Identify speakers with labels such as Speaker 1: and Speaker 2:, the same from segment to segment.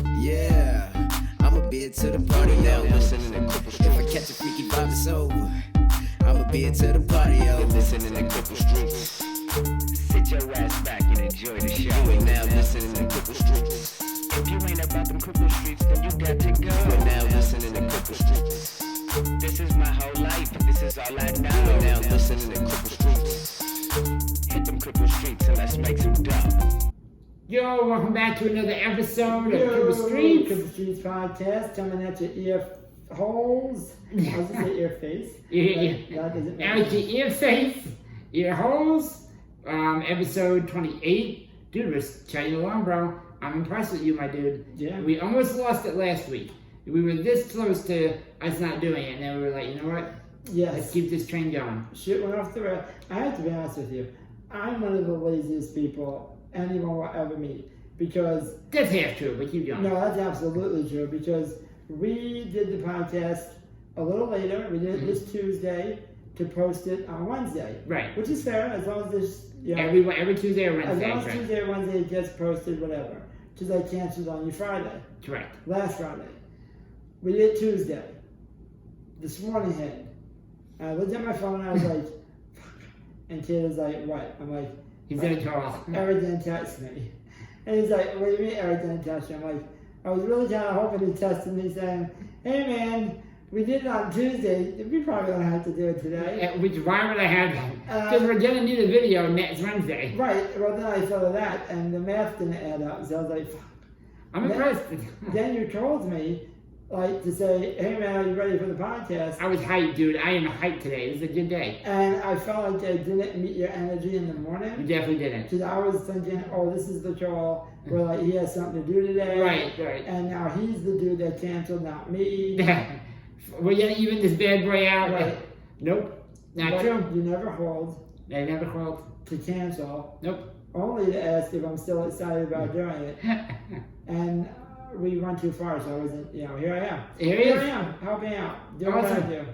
Speaker 1: Yeah, I'm a bit to the party, yo. Listening to Cripple Streets. If I catch a freaky vibe, it's over. I'm a bit to the party, yo. Listening to Cripple Streets. Sit your ass back and enjoy the show. You ain't now listening to Cripple Streets. If you ain't about them Cripple Streets, then you got to go. You ain't now listening to Cripple Streets. This is my whole life. This is all I know. You ain't now listening to Cripple Streets. Hit them Cripple Streets and let's make some dough.
Speaker 2: Yo, welcome back to another episode of Cripple Streets.
Speaker 3: Cripple Streets podcast coming at your ear holes. I was going to say ear face. That doesn't matter.
Speaker 2: Out your ear face, ear holes. Episode 28. Dude, we're chugging along, bro. I'm impressed with you, my dude.
Speaker 3: Yeah.
Speaker 2: We almost lost it last week. We were this close to us not doing it, and then we were like, you know what?
Speaker 3: Yes.
Speaker 2: Let's keep this train going.
Speaker 3: Shit went off the rail. I have to be honest with you. I'm one of the laziest people anyone will ever meet because
Speaker 2: That's half true, but keep going.
Speaker 3: no, that's absolutely true because we did the podcast a little later. We did it this Tuesday to post it on Wednesday.
Speaker 2: Right.
Speaker 3: Which is fair as long as there's
Speaker 2: Every Tuesday or
Speaker 3: as
Speaker 2: Wednesday,
Speaker 3: long as
Speaker 2: right?
Speaker 3: Tuesday or Wednesday it gets posted, whatever. Because I canceled on you Friday.
Speaker 2: Correct.
Speaker 3: Last Friday. We did it Tuesday. This morning hit. I looked at my phone and I was like, fuck. And Kid was like, what? I'm like,
Speaker 2: He's gonna tell us.
Speaker 3: Eric didn't text me. And he's like, what do you mean Eric didn't text me? I'm like, I was really kind of hoping he texted me saying, hey man, we did it on Tuesday. We probably don't have to do it today.
Speaker 2: Which, why would I have that? Because we're gonna need a video next Wednesday.
Speaker 3: Right. Well, then I thought of that and the math didn't add up. So I was like, fuck.
Speaker 2: I'm impressed.
Speaker 3: Then you told me, like, to say, hey man, are you ready for the podcast?
Speaker 2: I was hyped, dude. I am hyped today. This is a good day.
Speaker 3: And I felt like I didn't meet your energy in the
Speaker 2: You
Speaker 3: morning.
Speaker 2: definitely didn't.
Speaker 3: Because I was thinking, oh, this is the call where like he has something to do today.
Speaker 2: Right.
Speaker 3: And now he's the dude that canceled, not me.
Speaker 2: We're gonna even this bad boy out.
Speaker 3: Right.
Speaker 2: Nope. Not
Speaker 3: But
Speaker 2: true.
Speaker 3: you never called
Speaker 2: I never called.
Speaker 3: to cancel,
Speaker 2: Nope.
Speaker 3: only to ask if I'm still excited about doing it. And we went too far, so I wasn't, here I am.
Speaker 2: Here he is.
Speaker 3: I am, helping out, doing what I
Speaker 2: Awesome.
Speaker 3: do.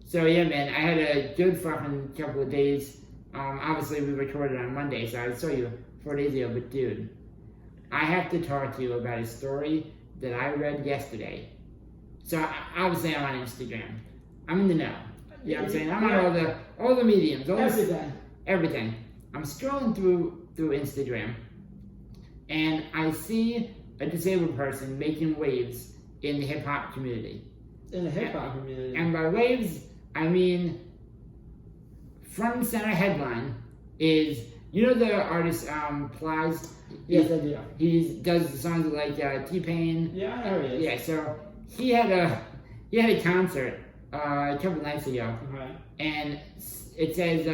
Speaker 2: So yeah, man, I had a good fucking couple of days. Obviously we recorded on Monday, so I saw you 4 days ago. But dude, I have to talk to you about a story that I read yesterday. So obviously I'm on Instagram. I'm in the know. You know what I'm saying? I'm on all the mediums, everything. I'm scrolling through Instagram, and I see a disabled person making waves in the hip hop community.
Speaker 3: In the hip hop community.
Speaker 2: And by waves, I mean front and center headline is, you know the artist Plies?
Speaker 3: Yes, I do.
Speaker 2: He does the songs like T-Pain.
Speaker 3: Yeah, I know he is.
Speaker 2: Yeah, so he had a concert a couple nights ago,
Speaker 3: Right.
Speaker 2: and it says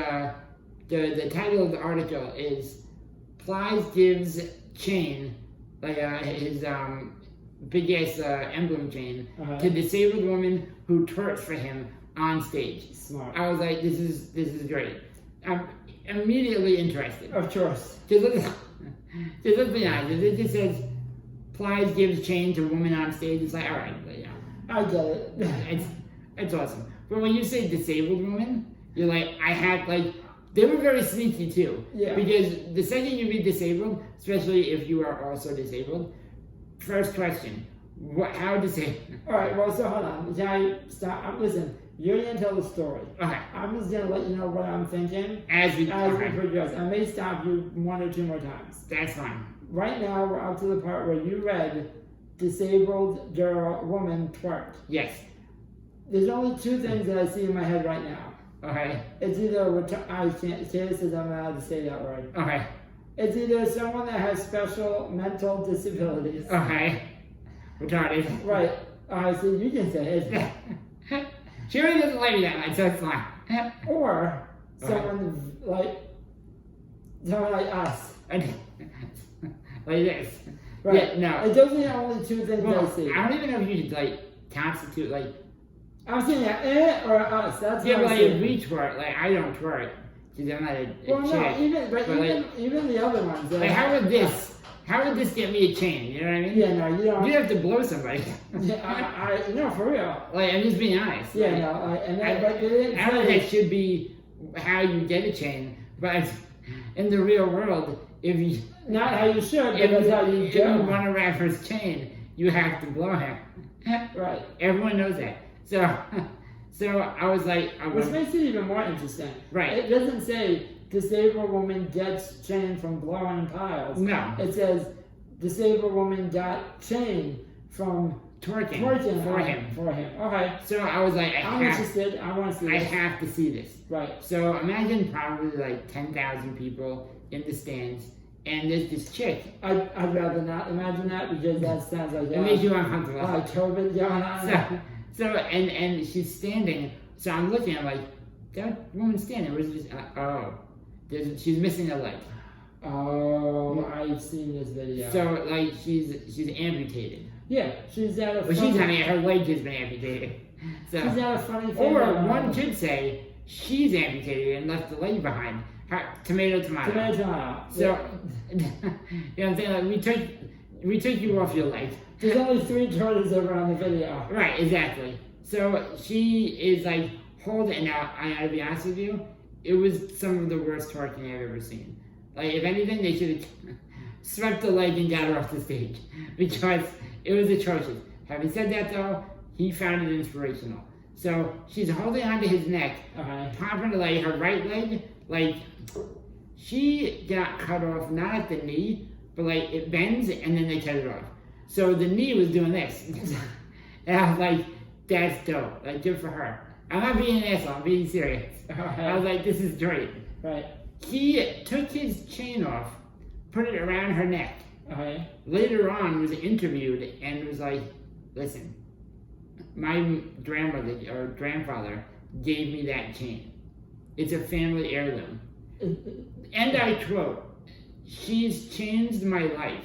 Speaker 2: the title of the article is Plies gives chain, like his big ass emblem chain, to disabled woman who twerks for him on stage.
Speaker 3: Smart.
Speaker 2: I was like, this is great. I'm immediately interested.
Speaker 3: Of course.
Speaker 2: Just let's be honest. It just says Plies gives chain to woman on stage. It's like, all right,
Speaker 3: I get it.
Speaker 2: it's awesome. But when you say disabled woman, you're like, they were very sneaky too.
Speaker 3: Yeah.
Speaker 2: Because the second you read disabled, especially if you are also disabled, first question, how disabled?
Speaker 3: All right, well, so hold on. Can I stop? Listen, you're going to tell the story.
Speaker 2: Okay.
Speaker 3: I'm just going to let you know what I'm thinking
Speaker 2: As we
Speaker 3: progress. I may stop you one or two more times.
Speaker 2: That's fine.
Speaker 3: Right now, we're up to the part where you read disabled woman twerk.
Speaker 2: Yes.
Speaker 3: There's only two things that I see in my head right now.
Speaker 2: Okay.
Speaker 3: It's either, I can't say this because I'm not allowed to say that word.
Speaker 2: Okay.
Speaker 3: It's either someone that has special mental disabilities.
Speaker 2: Okay. Retarded.
Speaker 3: Right. So you can say it.
Speaker 2: She really doesn't like me that much, so it's fine.
Speaker 3: Or someone like us.
Speaker 2: Like this.
Speaker 3: Right.
Speaker 2: Yeah, no.
Speaker 3: Those are the only two things I see.
Speaker 2: I don't even know if you should constitute
Speaker 3: I'm saying that or us. That's
Speaker 2: yeah,
Speaker 3: what I'm
Speaker 2: but
Speaker 3: saying.
Speaker 2: we twerk. I don't twerk because I'm not a chick.
Speaker 3: Even the other ones.
Speaker 2: How would this get me a chain? You know what I mean?
Speaker 3: Yeah, no, you don't.
Speaker 2: You have to blow somebody.
Speaker 3: Yeah, no, for real.
Speaker 2: I'm just being honest.
Speaker 3: Yeah, no, but they didn't
Speaker 2: I don't think that should be how you get a chain, but in the real world, if you
Speaker 3: not how you should, but
Speaker 2: if
Speaker 3: that's how
Speaker 2: you
Speaker 3: you go.
Speaker 2: want a rapper's chain, you have to blow him.
Speaker 3: Right.
Speaker 2: Everyone knows that. So I was like,
Speaker 3: Which makes it even more interesting.
Speaker 2: Right.
Speaker 3: It doesn't say disabled woman gets chained from blowing piles.
Speaker 2: No.
Speaker 3: It says disabled woman got chained from
Speaker 2: twerking
Speaker 3: for him. Okay.
Speaker 2: So I was like,
Speaker 3: I'm interested. I want to see
Speaker 2: I
Speaker 3: this.
Speaker 2: have to see this.
Speaker 3: Right.
Speaker 2: So imagine probably like 10,000 people in the stands, and there's this chick.
Speaker 3: I'd rather not imagine that because that sounds like
Speaker 2: It makes you uncomfortable.
Speaker 3: like COVID going on.
Speaker 2: So and she's standing. So I'm looking. I'm like, that woman's standing. Where's this? She's missing a leg.
Speaker 3: Oh, I've seen this video.
Speaker 2: So like she's amputated.
Speaker 3: Yeah, she's at a.
Speaker 2: But she's having her leg has been amputated. So
Speaker 3: she's at a funny thing.
Speaker 2: or one could say she's amputated and left the leg behind. Tomato. So you know what I'm saying? Like we took you off your leg.
Speaker 3: There's only 3 toilets over on the video.
Speaker 2: Right, exactly. So she is like holding. Now I gotta be honest with you, it was some of the worst twerking I've ever seen. Like if anything, they should have swept the leg and got her off the stage because it was atrocious. Having said that though, he found it inspirational. So she's holding onto his neck, popping the leg, her right leg, like she got cut off not at the knee, but like it bends and then they cut it off. So the knee was doing this. And I was like, that's dope. Like good for her. I'm not being an asshole, I'm being serious. I was like, this is great.
Speaker 3: Right.
Speaker 2: He took his chain off, put it around her neck.
Speaker 3: Okay.
Speaker 2: Later on was interviewed and was like, listen, my grandmother or grandfather gave me that chain. It's a family heirloom. And I quote, she's changed my life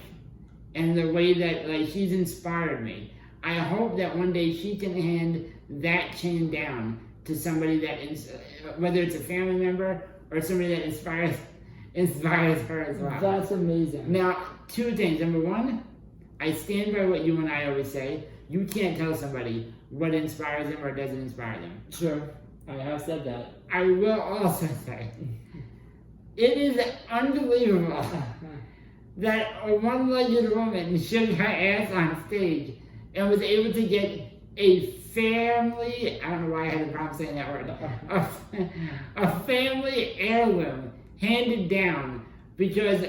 Speaker 2: and the way that like she's inspired me. I hope that one day she can hand that chain down to somebody that whether it's a family member or somebody that inspires her as well.
Speaker 3: That's amazing.
Speaker 2: Now, 2 things. Number 1, I stand by what you and I always say. You can't tell somebody what inspires them or doesn't inspire them.
Speaker 3: Sure, I have said that.
Speaker 2: I will also say, it is unbelievable that a one-legged woman shook her ass on stage and was able to get a family, I don't know why I had a problem saying that word, a family heirloom handed down because,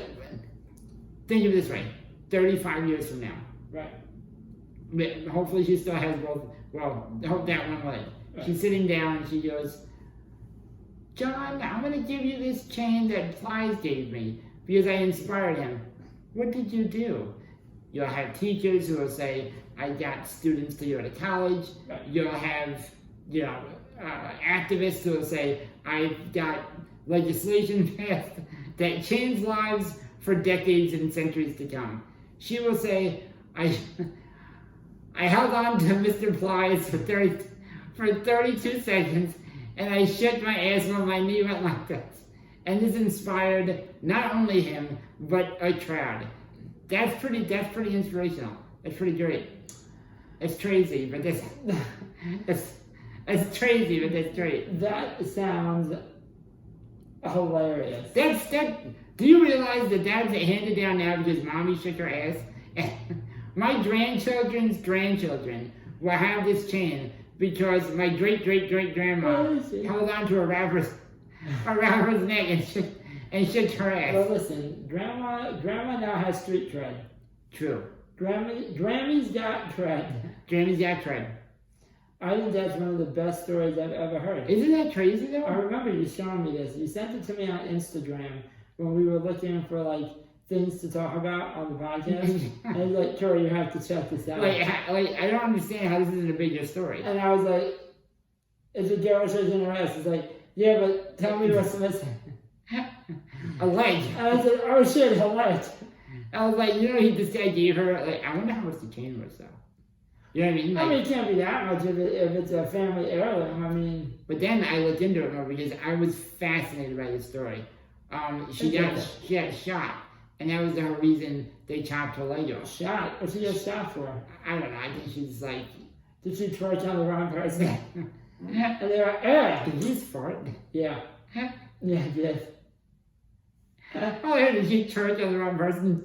Speaker 2: think of it this way, 35 years from now.
Speaker 3: Right.
Speaker 2: Hopefully she still has both, well, I hope that one leg. Right. She's sitting down and she goes, John, I'm going to give you this chain that Plies gave me because I inspired him. What did you do? You'll have teachers who will say, I got students to go to college. You'll have, activists who will say, I've got legislation passed that changed lives for decades and centuries to come. She will say, I held on to Mr. Plies for 32 seconds and I shook my ass when my knee went like this. And this inspired not only him, but a crowd. That's pretty inspirational. That's pretty great. It's crazy, but it's crazy, but that's great.
Speaker 3: That sounds hilarious.
Speaker 2: Do you realize that that's handed down now because mommy shook her ass? My grandchildren's grandchildren will have this chain because my great-great-great-grandma held on to a rapper's neck and shook her ass.
Speaker 3: Well, listen, grandma now has street cred.
Speaker 2: True.
Speaker 3: Grammy's got cred.
Speaker 2: Grammy's got cred.
Speaker 3: I think that's one of the best stories I've ever heard.
Speaker 2: Isn't that crazy though?
Speaker 3: I remember you showing me this. You sent it to me on Instagram when we were looking for like things to talk about on the podcast. And I was like, Tori, you have to check this out.
Speaker 2: Like I don't understand how this isn't a bigger story.
Speaker 3: And I was like, it's a girl shaking her ass. It's like, yeah, but tell me what's missing.
Speaker 2: A leg.
Speaker 3: And I said, oh shit, a leg.
Speaker 2: I was like, this guy gave her, like, I wonder how much the chain was though. You know what I mean? Like,
Speaker 3: it can't be that much if it's a family heirloom. I mean.
Speaker 2: But then I looked into it more because I was fascinated by this story. She got shot, and that was the whole reason they chopped her leg off.
Speaker 3: Shot? What she got shot for?
Speaker 2: I don't know. I think she's like.
Speaker 3: Did she twerk on the wrong person? And they were,
Speaker 2: Did you fart?
Speaker 3: Yeah. Yeah, I did.
Speaker 2: Oh, yeah, did you twerk on the wrong person?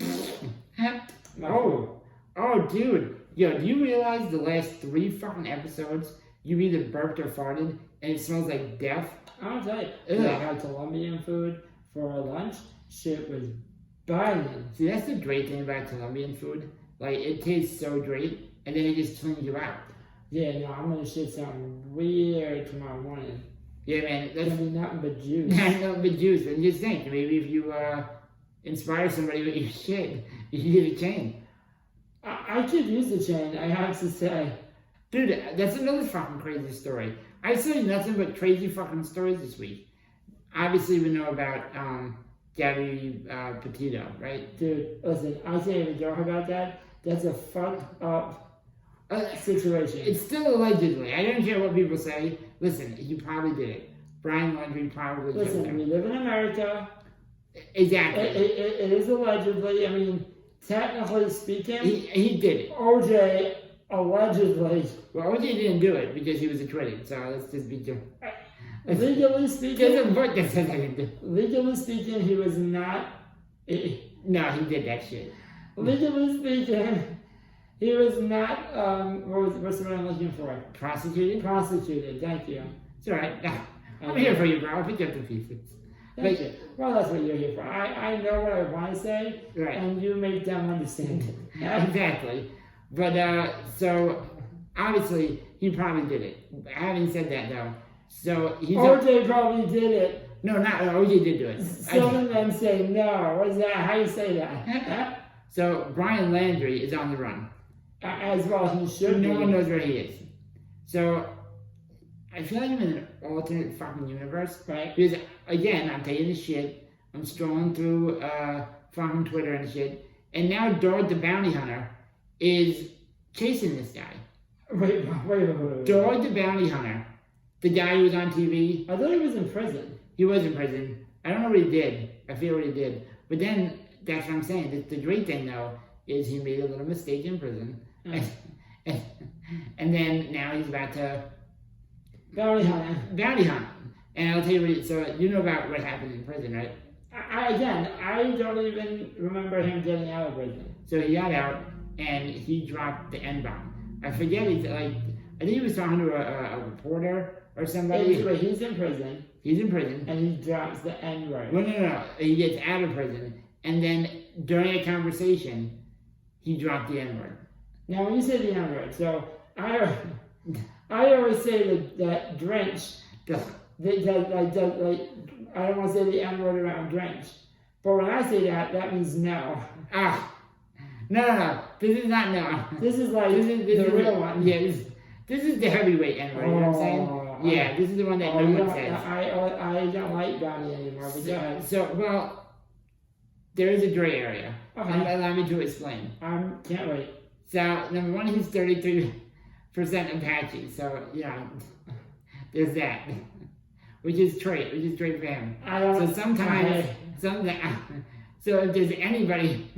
Speaker 2: Oh, dude. Yo, do you realize the last 3 fucking episodes you either burped or farted and it smells like death?
Speaker 3: I'll tell you.
Speaker 2: Ugh.
Speaker 3: I had Colombian food for lunch. Shit was banging.
Speaker 2: See, that's the great thing about Colombian food. Like, it tastes so great, and then it just cleans you out.
Speaker 3: Yeah, no, I'm gonna shit something weird tomorrow morning.
Speaker 2: Yeah, man,
Speaker 3: It's
Speaker 2: that's
Speaker 3: gonna be nothing but juice.
Speaker 2: nothing but juice. And just think, maybe if you inspire somebody with your shit, you can get a chain.
Speaker 3: I could use the chain, I have to say.
Speaker 2: Dude, that's another fucking crazy story. I say nothing but crazy fucking stories this week. Obviously, we know about Gabby Petito, right?
Speaker 3: Dude, listen, I can't even joke about that. That's a fucked up situation.
Speaker 2: It's still allegedly. I don't care what people say. Listen, he probably did it. Brian Laundrie probably did it.
Speaker 3: Listen, we live in America.
Speaker 2: Exactly.
Speaker 3: It is allegedly, I mean, technically speaking,
Speaker 2: He did it.
Speaker 3: OJ allegedly.
Speaker 2: Well, OJ didn't do it because he was acquitted, so let's just be true.
Speaker 3: Legally speaking,
Speaker 2: There's a book that says I can do it.
Speaker 3: legally speaking, he was not.
Speaker 2: No, he did that shit.
Speaker 3: Legally speaking, he was not. What's the word I'm looking for?
Speaker 2: Prosecuted?
Speaker 3: Prosecuted. Thank you.
Speaker 2: It's alright. I'm here for you, bro. I'll pick you up the pieces.
Speaker 3: Thank you. Well, that's what you're here for. I know what I want to say,
Speaker 2: Right.
Speaker 3: and you make them understand it.
Speaker 2: Exactly. But, so, obviously, he probably did it. Having said that, though, so he's...
Speaker 3: OJ probably did it.
Speaker 2: No, not OJ did do it.
Speaker 3: Some of them say no. What is that? How you say that?
Speaker 2: So, Brian Laundrie is on the run.
Speaker 3: As well, he should
Speaker 2: No
Speaker 3: be.
Speaker 2: one knows where he is. So, I feel like I'm in an alternate fucking universe.
Speaker 3: Right.
Speaker 2: Because, again, I'm taking this shit. I'm scrolling through fucking Twitter and shit. And now Dord the Bounty Hunter is chasing this guy.
Speaker 3: Wait.
Speaker 2: Dord the Bounty Hunter, the guy who was on TV,
Speaker 3: I thought he was in prison.
Speaker 2: he was in prison. I don't know what he did. I feel what he did. But then, that's what I'm saying. The great thing, though, is he made a little mistake in prison. And then now he's about to
Speaker 3: Bounty hunter.
Speaker 2: bounty hunt. And I'll tell you what, so you know about what happened in prison, right?
Speaker 3: I don't even remember him getting out of prison.
Speaker 2: So he got out and he dropped the N-bomb. I forget, I think he was talking to a reporter or somebody.
Speaker 3: Anyway, he's in prison,
Speaker 2: He's in prison.
Speaker 3: and he drops the N-word.
Speaker 2: No. He gets out of prison. And then during a conversation, he dropped the N-word.
Speaker 3: Now, when you say the N-word, so I always say that drench, like, I don't want to say the N-word around drench. But when I say that, that means no.
Speaker 2: No. This is not no.
Speaker 3: This is like
Speaker 2: This
Speaker 3: the
Speaker 2: is
Speaker 3: real one.
Speaker 2: Yeah, this is the heavyweight N-word, you know what I'm saying? Yeah, this is the one that no one says.
Speaker 3: I don't like Bounty anymore, but go ahead.
Speaker 2: So, well, there is a gray area.
Speaker 3: Okay.
Speaker 2: And allow me to explain.
Speaker 3: Can't wait.
Speaker 2: So, number one, he's 33% Apache. So, there's that. Which is great for him. So sometimes, so if there's anybody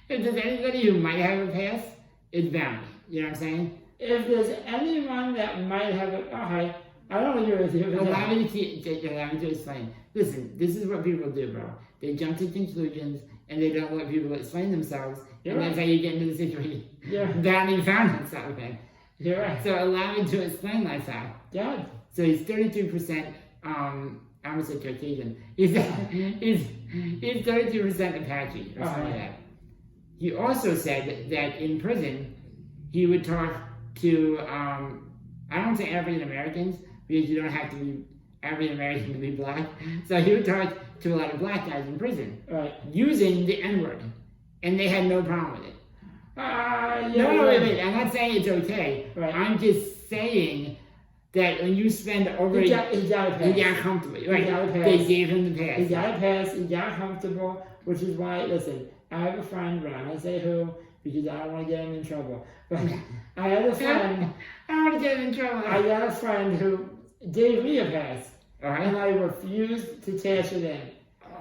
Speaker 2: who might have a pass, it's Bounty. You know what I'm saying?
Speaker 3: If there's anyone that might have it, okay, I don't agree with you.
Speaker 2: Allow me to explain. Listen, this is what people do, bro. They jump to conclusions and they don't let people explain themselves, and that's how you get into the situation.
Speaker 3: Yeah.
Speaker 2: Bounty found himself in.
Speaker 3: You're right.
Speaker 2: So allow me to explain myself.
Speaker 3: Yeah.
Speaker 2: So he's 33%. I almost said Caucasian. He's 32% Apache or something like that. He also said that in prison he would talk to I don't want to say African Americans because you don't have to be African American to be black. So he would talk to a lot of black guys in prison, using the N-word, and they had no problem with it. No, wait. I'm not saying it's okay.
Speaker 3: Right.
Speaker 2: I'm just saying that when you spend over
Speaker 3: he got a pass.
Speaker 2: he got comfortable. Right.
Speaker 3: He got a pass.
Speaker 2: They gave him the pass.
Speaker 3: He got a pass. He got comfortable, which is why, listen, I have a friend, but I'm not going to say who because I don't want to get him in trouble. But I had a friend.
Speaker 2: I don't want to get him in trouble.
Speaker 3: I got a friend who gave me a pass, and I refused to cash it in.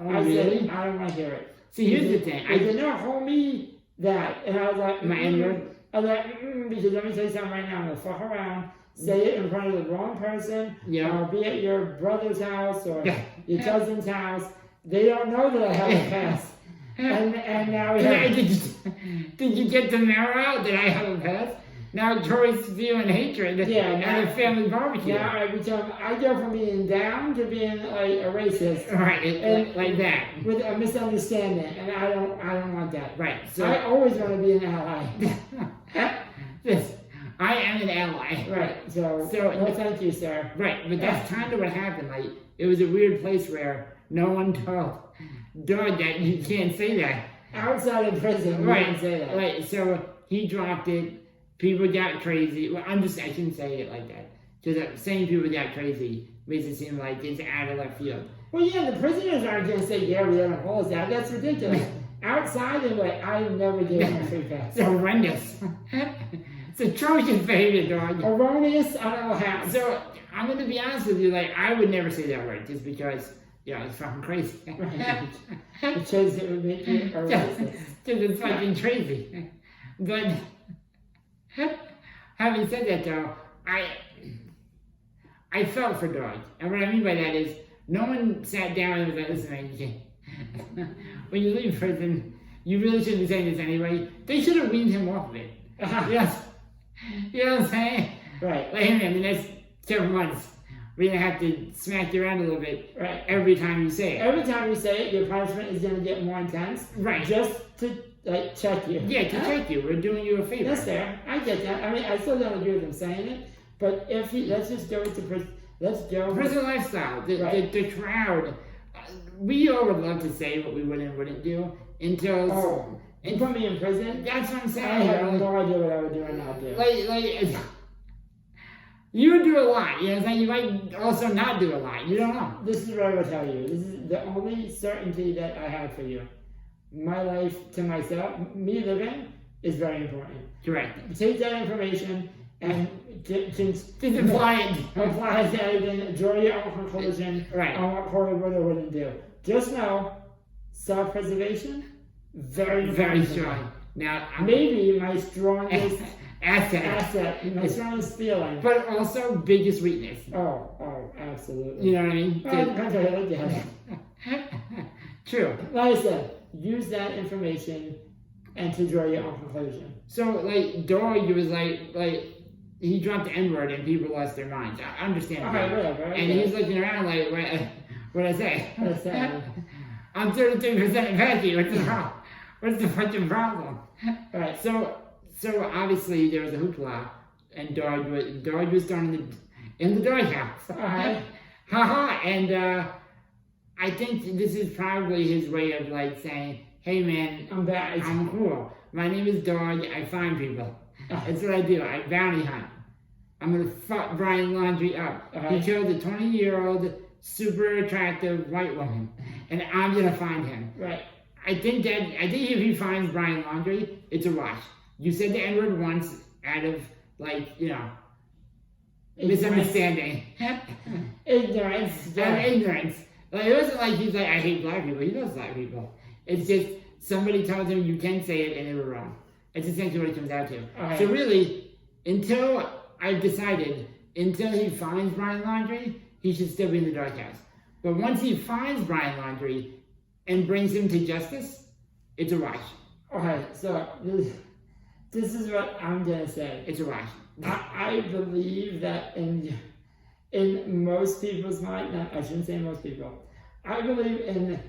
Speaker 3: I said, I don't want to hear it.
Speaker 2: See, here's the thing.
Speaker 3: I said, no, hold me that. And I was like,
Speaker 2: my N-word?
Speaker 3: I was like, because let me tell you something right now. I'm going to fuck around, say it in front of the wrong person, or be at your brother's house or your cousin's house. They don't know that I have a pass. and now we have.
Speaker 2: Did you get the marrow out that I have a past? Now Tori's feeling hatred at a family barbecue.
Speaker 3: Now I go from being down to being like a racist.
Speaker 2: Right, like that.
Speaker 3: With a misunderstanding, and I don't want that.
Speaker 2: Right. So
Speaker 3: I always want to be an ally.
Speaker 2: I am an ally.
Speaker 3: Right. So well, thank you, sir.
Speaker 2: Right, but that's kind of what happened. Like, it was a weird place where no one told Doug that you can't say that.
Speaker 3: Outside of prison, you can't say that.
Speaker 2: Right, so he dropped it. People got crazy. Well, I shouldn't say it like that. Because saying people got crazy makes it seem like it's out of left field.
Speaker 3: Well, yeah, the prisoners aren't going to say, yeah, we don't oppose that. That's ridiculous. Outside of it, I never gave him a free pass.
Speaker 2: It's horrendous. It's atrocious behavior, dog.
Speaker 3: Erroneous on all halves.
Speaker 2: So, I'm going to be honest with you, like, I would never say that word just because, it's fucking crazy.
Speaker 3: Because it would make you a racist.
Speaker 2: Because it's fucking crazy. But, having said that, though, I felt for Dog. And what I mean by that is, no one sat down and was like, listen, man, when you leave prison, you really shouldn't be saying this anyway. They should have weaned him off of it. Yes. You know what I'm saying?
Speaker 3: Right.
Speaker 2: Like, I mean, that's several months. We're going to have to smack you around a little bit every time you say it.
Speaker 3: Every time you say it, your punishment is going to get more intense.
Speaker 2: Right.
Speaker 3: Just to, check you.
Speaker 2: Yeah, to check you. We're doing you a favor.
Speaker 3: That's fair. I get that. I mean, I still don't agree with him saying it. But let's just go to prison. Let's go.
Speaker 2: Prison lifestyle. The crowd. We all would love to say what we would and wouldn't do until...
Speaker 3: Oh. You put me in prison?
Speaker 2: That's what I'm saying.
Speaker 3: I have no idea what I would do or not do.
Speaker 2: You would do a lot, you know what I'm saying? You might also not do a lot, you don't know.
Speaker 3: This is what I will tell you. This is the only certainty that I have for you. My life to myself, me living, is very important.
Speaker 2: Correct.
Speaker 3: Take that information and just
Speaker 2: apply it.
Speaker 3: Apply it to anything, draw your own conclusion on what Corey would or wouldn't do. Just know, self-preservation, very,
Speaker 2: very strong. Now,
Speaker 3: maybe my strongest
Speaker 2: asset,
Speaker 3: my strongest feeling,
Speaker 2: but also biggest weakness.
Speaker 3: Oh, absolutely.
Speaker 2: You know what I mean? True.
Speaker 3: Like I said, use that information and to draw your own conclusion.
Speaker 2: So, like, Dory was like he dropped the N-word and people lost their minds. I understand that.
Speaker 3: Whatever.
Speaker 2: And he's looking around like, what'd I say? I'm 33% Becky. What's the problem? What's the fucking problem?
Speaker 3: Right.
Speaker 2: So obviously there was a hoopla, and Dory was thrown in the doghouse. Haha. And I think this is probably his way of like saying, hey man,
Speaker 3: I'm back.
Speaker 2: I'm cool. My name is Dog. I find people. That's what I do. I bounty hunt. I'm gonna fuck Brian Laundrie up. He killed a 20-year-old, super attractive white woman, and I'm gonna find him.
Speaker 3: Right.
Speaker 2: I think if he finds Brian Laundrie, it's a wash. You said the N-word once out of misunderstanding.
Speaker 3: Ignorance.
Speaker 2: Ignorance. Like, it wasn't like he's like, I hate black people. He loves black people. It's just somebody tells him you can say it and they were wrong. That's essentially what it comes down to.
Speaker 3: Okay.
Speaker 2: So really, until he finds Brian Laundrie, he should still be in the doghouse. But once he finds Brian Laundrie and brings him to justice, it's a wash.
Speaker 3: Okay, so this is what I'm gonna say.
Speaker 2: It's a wash.
Speaker 3: I believe that in most people's minds, no, I shouldn't say most people. I believe in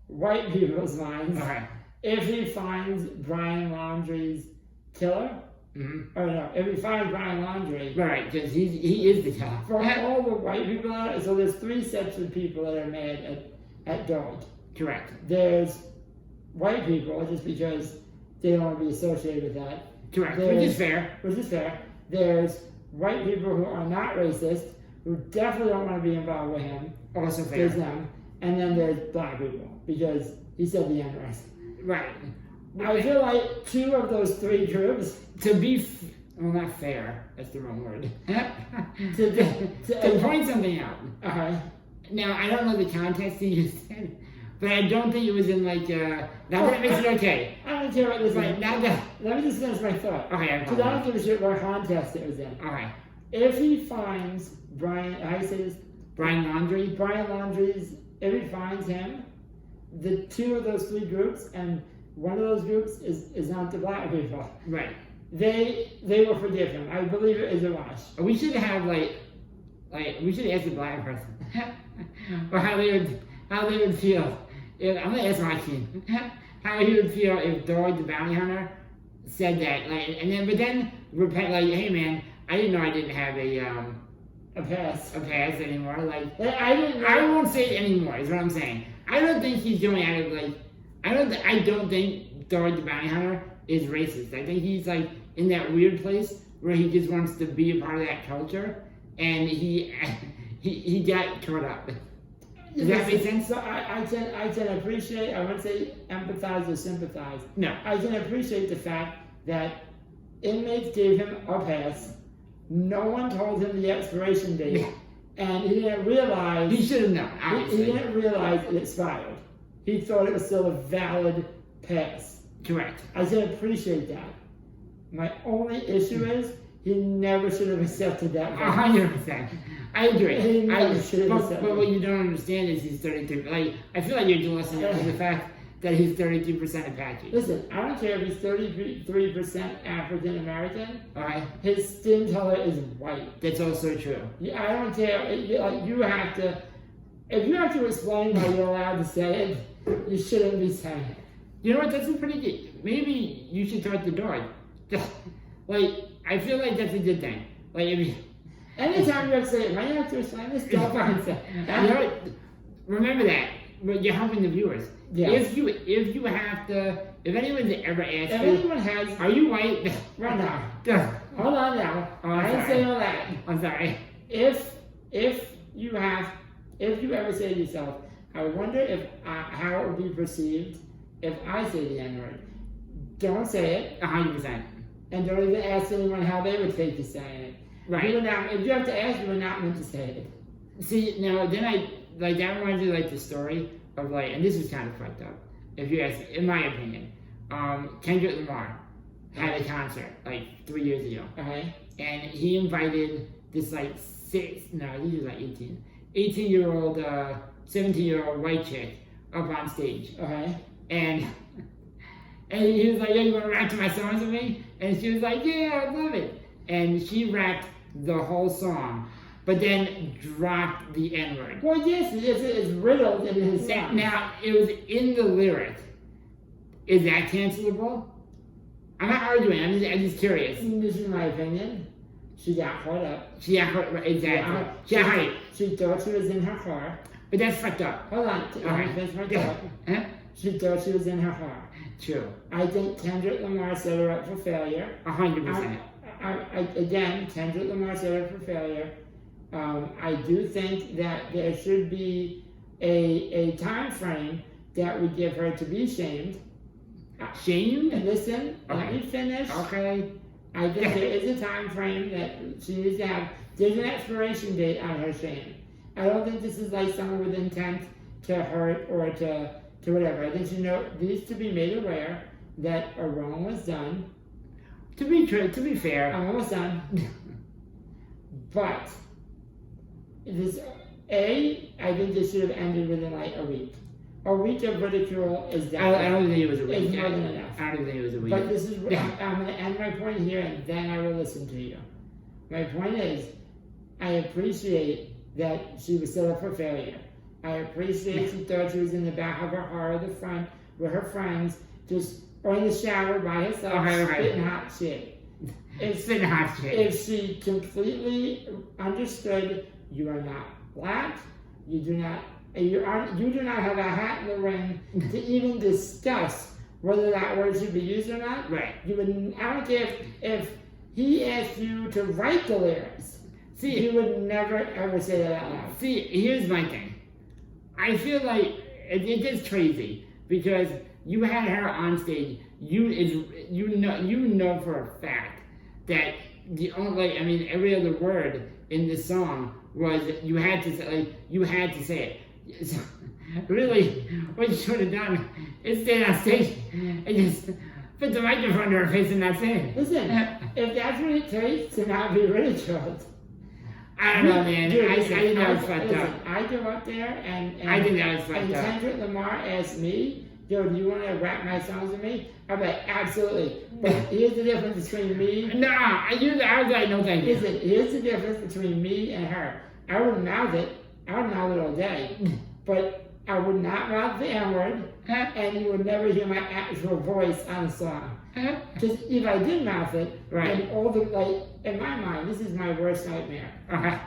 Speaker 3: white people's minds.
Speaker 2: Okay.
Speaker 3: If he finds Brian Laundrie's killer, or no, if he finds Brian Laundrie,
Speaker 2: right, because he is the killer.
Speaker 3: For all the white people out there, so there's three sets of people that are mad at Dog.
Speaker 2: Correct.
Speaker 3: There's white people, just because they don't want to be associated with that.
Speaker 2: Correct, which is fair.
Speaker 3: There's white people who are not racist, who definitely don't want to be involved with him.
Speaker 2: Also fair.
Speaker 3: There's them. And then there's black people, because he said the N-word.
Speaker 2: Right.
Speaker 3: I feel like two of those three groups...
Speaker 2: To be... not fair. That's the wrong word.
Speaker 3: to
Speaker 2: point something out. Now, I don't know the context he just said, but I don't think it was in like... not that it makes it okay.
Speaker 3: I don't care what this is.
Speaker 2: Let
Speaker 3: me just finish my thought.
Speaker 2: Okay,
Speaker 3: because I don't give a shit what context it was in.
Speaker 2: Okay.
Speaker 3: If he finds Brian... How do you say this?
Speaker 2: Brian Laundrie?
Speaker 3: Brian Laundrie's... If he finds him, the two of those three groups, and one of those groups is not the black people.
Speaker 2: Right.
Speaker 3: They will forgive him. I believe it is a wash.
Speaker 2: We should have like we should ask the black person or how they would feel. I'm gonna ask my team how he would feel if Dog the Bounty Hunter said that, but then repent, hey man, I didn't know I didn't have
Speaker 3: A pass.
Speaker 2: a pass anymore.
Speaker 3: I
Speaker 2: won't say it anymore. Is what I'm saying. I don't think he's going out of I don't think Dog the Bounty Hunter is racist. I think he's in that weird place where he just wants to be a part of that culture, and he got caught up. Does that make sense?
Speaker 3: So I can appreciate, I wouldn't say empathize or sympathize.
Speaker 2: No.
Speaker 3: I can appreciate the fact that inmates gave him a pass. No one told him the expiration date.
Speaker 2: Yeah.
Speaker 3: And he didn't realize.
Speaker 2: He should have known, obviously.
Speaker 3: He didn't realize it expired. He thought it was still a valid pass.
Speaker 2: Correct.
Speaker 3: I can appreciate that. My only issue is he never should have accepted that.
Speaker 2: 100%. I agree.
Speaker 3: He never should have accepted.
Speaker 2: But what you don't understand is he's 33. I feel like you're jealous of the fact that he's 32% Apache.
Speaker 3: Listen, I don't care if he's 33% African American.
Speaker 2: Okay.
Speaker 3: His skin color is white.
Speaker 2: That's also true.
Speaker 3: I don't care. You have to. If you have to explain why you're allowed to say it, you shouldn't be saying it.
Speaker 2: You know what? That's a pretty good. Maybe you should talk to Dog. I feel like that's a good thing.
Speaker 3: Anytime you have to say it, why you have to explain this? Don't fucking say it.
Speaker 2: You know what? Remember that. You're helping the viewers.
Speaker 3: Yes.
Speaker 2: If you have to, if anyone's ever asked
Speaker 3: If
Speaker 2: you,
Speaker 3: anyone has,
Speaker 2: are you white?
Speaker 3: run down. Hold on now.
Speaker 2: Oh,
Speaker 3: I didn't say all that.
Speaker 2: I'm sorry.
Speaker 3: If you ever say to yourself, I wonder if how it would be perceived if I say the N-word. Don't say it.
Speaker 2: 100%.
Speaker 3: And don't even ask anyone how they would take you saying it.
Speaker 2: Right.
Speaker 3: If you have to ask, you were not meant to say it.
Speaker 2: See, now, then that reminds me the story of and this is kind of fucked up, if you ask, in my opinion. Kendrick Lamar had a concert 3 years ago.
Speaker 3: Okay.
Speaker 2: And he invited this he was 18-year-old, 17-year-old white chick up on stage.
Speaker 3: Okay.
Speaker 2: And he was like, yeah, you want to rap to my songs with me? And she was like, yeah, I love it. And she rapped the whole song, but then dropped the N-word.
Speaker 3: Well, yes, it's riddled in his song.
Speaker 2: Now, it was in the lyric. Is that cancelable? I'm not arguing, I'm just curious.
Speaker 3: This is my opinion. She got caught up.
Speaker 2: She got hurt, exactly. She got hyped.
Speaker 3: She thought she was in her car.
Speaker 2: But that's fucked up.
Speaker 3: Hold on. That's my thought.
Speaker 2: Huh?
Speaker 3: She thought she was in her car.
Speaker 2: True.
Speaker 3: I think Kendrick Lamar set her up for failure.
Speaker 2: 100%.
Speaker 3: Again, Kendrick Lamar set her up for failure. I do think that there should be a time frame that would give her to be shamed.
Speaker 2: Shamed?
Speaker 3: And listen,
Speaker 2: Okay.
Speaker 3: let me finish.
Speaker 2: Okay.
Speaker 3: I think there is a time frame that she needs to have. There's an expiration date on her shame. I don't think this is someone with intent to hurt or to whatever. I think she needs to be made aware that a wrong was done.
Speaker 2: To be fair,
Speaker 3: I'm almost done. But I think this should have ended within a week. A week of ridicule is definitely.
Speaker 2: I don't think it was a week.
Speaker 3: It's more than enough.
Speaker 2: I don't think it was a week.
Speaker 3: But this is I'm going to end my point here, and then I will listen to you. My point is, I appreciate that she was set up for failure. I appreciate she thought she was in the back of her car or the front with her friends, or in the shower by herself, spitting hot shit.
Speaker 2: Spitting hot shit.
Speaker 3: If she completely understood you are not black, you do not have a hat in the ring to even discuss whether that word should be used or not.
Speaker 2: Right.
Speaker 3: I don't care if he asked you to write the lyrics. See, you would never ever say that out loud.
Speaker 2: See, here's my thing. I feel like it is crazy because you had her on stage. You know for a fact that every other word in the song was you had to say it. So, really, what you should have done is stay on stage and just put the microphone to her face and that's it.
Speaker 3: Listen, if that's what it takes to not be ridiculed,
Speaker 2: I don't know, man.
Speaker 3: Dude,
Speaker 2: I think that was fucked
Speaker 3: listen,
Speaker 2: up.
Speaker 3: I go up there and
Speaker 2: I think that was fucked
Speaker 3: and
Speaker 2: up.
Speaker 3: Kendrick Lamar asked me, "Yo, do you want to rap my songs with me?" I'm like, absolutely. But here's the difference between me.
Speaker 2: Nah, I was like, no thank you.
Speaker 3: Listen, here's the difference between me and her. I would mouth it. I would mouth it all day, but I would not mouth the N-word, and you would never hear my actual voice on a song. Because if I did mouth it,
Speaker 2: Right.
Speaker 3: and all the, like, in my mind, this is my worst nightmare.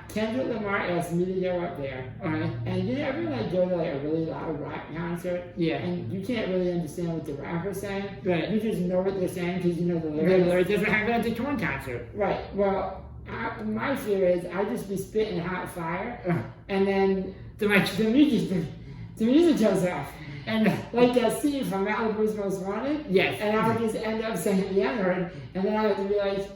Speaker 3: Kendrick Lamar asked me to go up there, and you ever like go to like a really loud rock concert,
Speaker 2: Yeah.
Speaker 3: and you can't really understand what the rapper's saying,
Speaker 2: Right.
Speaker 3: you just know what they're saying because you know the
Speaker 2: The
Speaker 3: lyrics.
Speaker 2: lyrics doesn't happen at the torn concert.
Speaker 3: Right. Well, my fear is I just be spitting hot fire, and then
Speaker 2: The
Speaker 3: music goes off.
Speaker 2: and
Speaker 3: Like that scene from Malibu's Most Wanted.
Speaker 2: yes.
Speaker 3: And I would just end up saying the N-word, and then I would be like,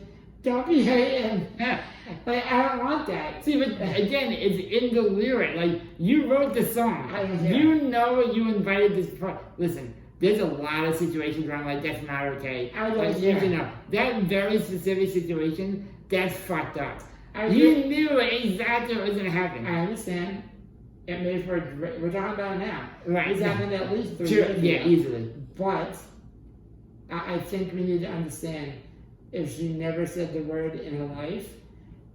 Speaker 3: don't be hating.
Speaker 2: Yeah.
Speaker 3: Like, I don't want that.
Speaker 2: See, but again, it's in the lyric. Like, you wrote the song. You know you invited this. Listen, there's a lot of situations where I'm like, that's not okay. Like, you know, that very specific situation, that's fucked up. You knew exactly what was going to happen.
Speaker 3: I understand. It made for, we're talking about it now.
Speaker 2: Right.
Speaker 3: It's happened at least 3
Speaker 2: Sure,
Speaker 3: years
Speaker 2: yeah,
Speaker 3: ago.
Speaker 2: easily.
Speaker 3: But I think we need to understand, if she never said the word in her life,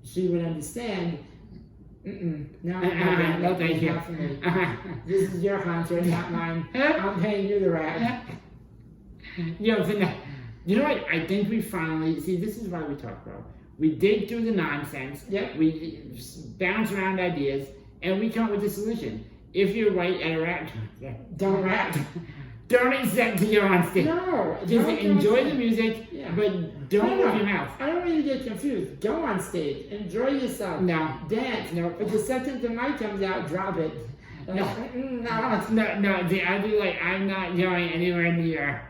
Speaker 3: she would understand, no,
Speaker 2: thank you.
Speaker 3: not for me. This is your concert, not mine. I'm paying you the rap.
Speaker 2: You know what? I think we finally, see, this is why we talk, bro. We dig through the nonsense.
Speaker 3: Yep.
Speaker 2: We bounce around ideas, and we come up with a solution. If you're right at a rap,
Speaker 3: Don't rap.
Speaker 2: don't accept to go on stage.
Speaker 3: No.
Speaker 2: Just
Speaker 3: don't
Speaker 2: enjoy
Speaker 3: go
Speaker 2: the music,
Speaker 3: Yeah.
Speaker 2: but don't
Speaker 3: No,
Speaker 2: move your mouth.
Speaker 3: I don't want you to get confused. Go on stage. Enjoy yourself.
Speaker 2: No.
Speaker 3: Dance.
Speaker 2: No.
Speaker 3: But the second the mic comes out, drop it. Like, no.
Speaker 2: No, see, I'd be like, I'm not going anywhere near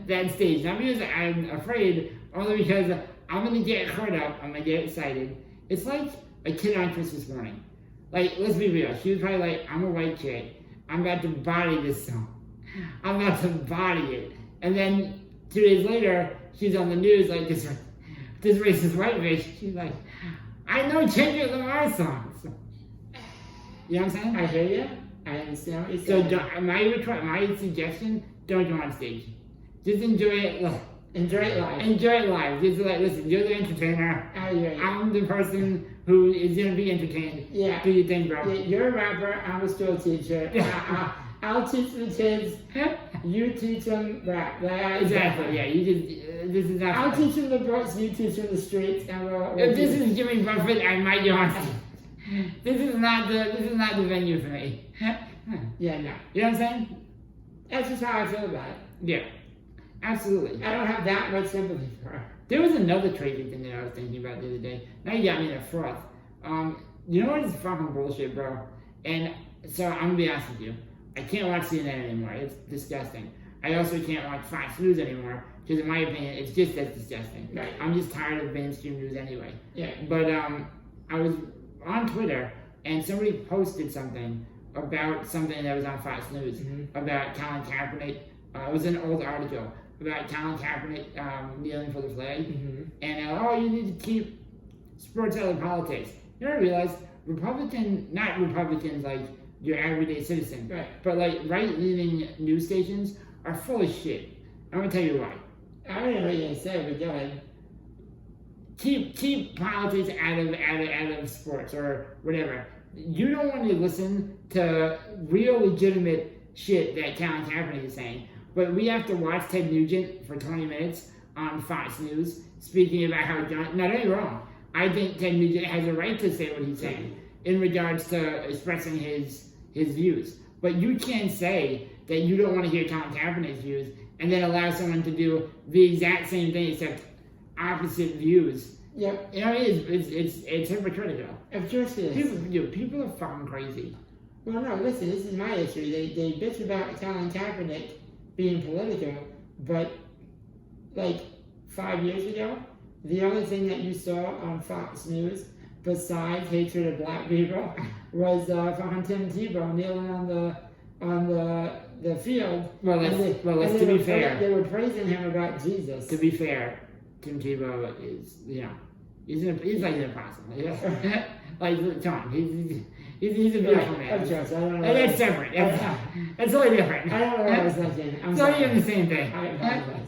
Speaker 2: that stage. Not because I'm afraid, only because I'm gonna get caught up, I'm gonna get excited. It's like a kid on Christmas morning. Like, let's be real, she was probably like, I'm a white chick, I'm about to body this song. I'm about to body it. And then 2 days later, she's on the news like this racist white bitch. She's like, I know Kendrick Lamar songs. You know what I'm saying?
Speaker 3: I hear you. I understand what you're
Speaker 2: So
Speaker 3: saying.
Speaker 2: my suggestion, don't go on stage. Just enjoy it.
Speaker 3: Enjoy it live.
Speaker 2: Enjoy it live. Just like, listen, you're the entertainer.
Speaker 3: I hear you.
Speaker 2: I'm the person who is gonna be entertained.
Speaker 3: Yeah.
Speaker 2: Do your thing, bro.
Speaker 3: Yeah, you're a rapper. I'm a school teacher. I'll teach the kids. You teach them rap.
Speaker 2: Exactly. Yeah. You just this is not.
Speaker 3: I'll teach them the books. You teach them the streets. And we'll
Speaker 2: If this is Jimmy Buffett, I might go on stage. This is not the venue for me.
Speaker 3: Yeah, no.
Speaker 2: You know what I'm saying?
Speaker 3: That's just how I feel about it.
Speaker 2: Yeah. Absolutely.
Speaker 3: I don't have that much sympathy for her.
Speaker 2: There was another crazy thing that I was thinking about the other day. Now you got me in a froth. You know what is fucking bullshit, bro? And so I'm gonna be honest with you. I can't watch CNN anymore. It's disgusting. I also can't watch Fox News anymore because, in my opinion, it's just as disgusting.
Speaker 3: Right.
Speaker 2: I'm just tired of mainstream news anyway.
Speaker 3: Yeah.
Speaker 2: But I was on Twitter and somebody posted something about something that was on Fox News about Colin Kaepernick. It was an old article about Colin Kaepernick kneeling for the flag, and you need to keep sports out of politics. You know what I realized? Not Republicans like your everyday citizen,
Speaker 3: Right.
Speaker 2: but like right-leaning news stations are full of shit. I'm gonna tell you why.
Speaker 3: I don't know what you're gonna say, but go ahead.
Speaker 2: Keep politics out of sports or whatever. You don't want to listen to real legitimate shit that Colin Kaepernick is saying. But we have to watch Ted Nugent for 20 minutes on Fox News speaking about how John. Now, don't get me wrong. I think Ted Nugent has a right to say what he's saying in regards to expressing his views. But you can't say that you don't want to hear Colin Kaepernick's views and then allow someone to do the exact same thing except opposite views.
Speaker 3: Yep.
Speaker 2: You know, it's hypocritical.
Speaker 3: Of course it is.
Speaker 2: People are fucking crazy.
Speaker 3: Well, no, listen, this is my issue. They bitch about Colin Kaepernick being political, but like 5 years ago, the only thing that you saw on Fox News besides hatred of black people was fucking Tim Tebow kneeling on the field.
Speaker 2: Well, to be fair,
Speaker 3: they were praising him about Jesus.
Speaker 2: To be fair, Tim Tebow is, He's like an impossible. Like Tom, he's a beautiful man.
Speaker 3: Of course, I don't know.
Speaker 2: And that's separate. That's totally different.
Speaker 3: I don't know what I was thinking.
Speaker 2: It's not even the same thing.
Speaker 3: I apologize.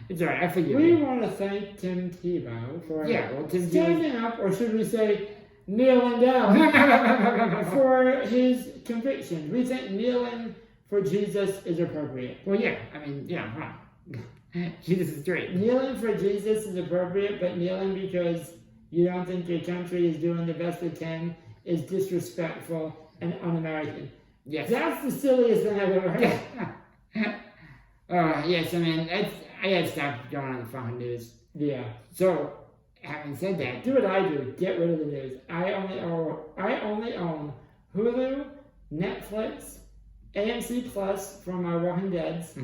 Speaker 2: It's alright, I forgive
Speaker 3: We
Speaker 2: you.
Speaker 3: want to thank Tim Tebow for
Speaker 2: Tim
Speaker 3: standing up, or should we say kneeling down, for his conviction. We think kneeling for Jesus is appropriate.
Speaker 2: Well, yeah, I mean, yeah, right. Jesus is great.
Speaker 3: Kneeling for Jesus is appropriate, but kneeling because you don't think your country is doing the best it can is disrespectful and un-American.
Speaker 2: Yes.
Speaker 3: That's the silliest thing I've ever heard.
Speaker 2: Yes, I mean, I had to stop going on the fucking news.
Speaker 3: Yeah.
Speaker 2: So, having said that,
Speaker 3: Do what I do. Get rid of the news. I only own Hulu, Netflix, AMC Plus for my Walking Deads,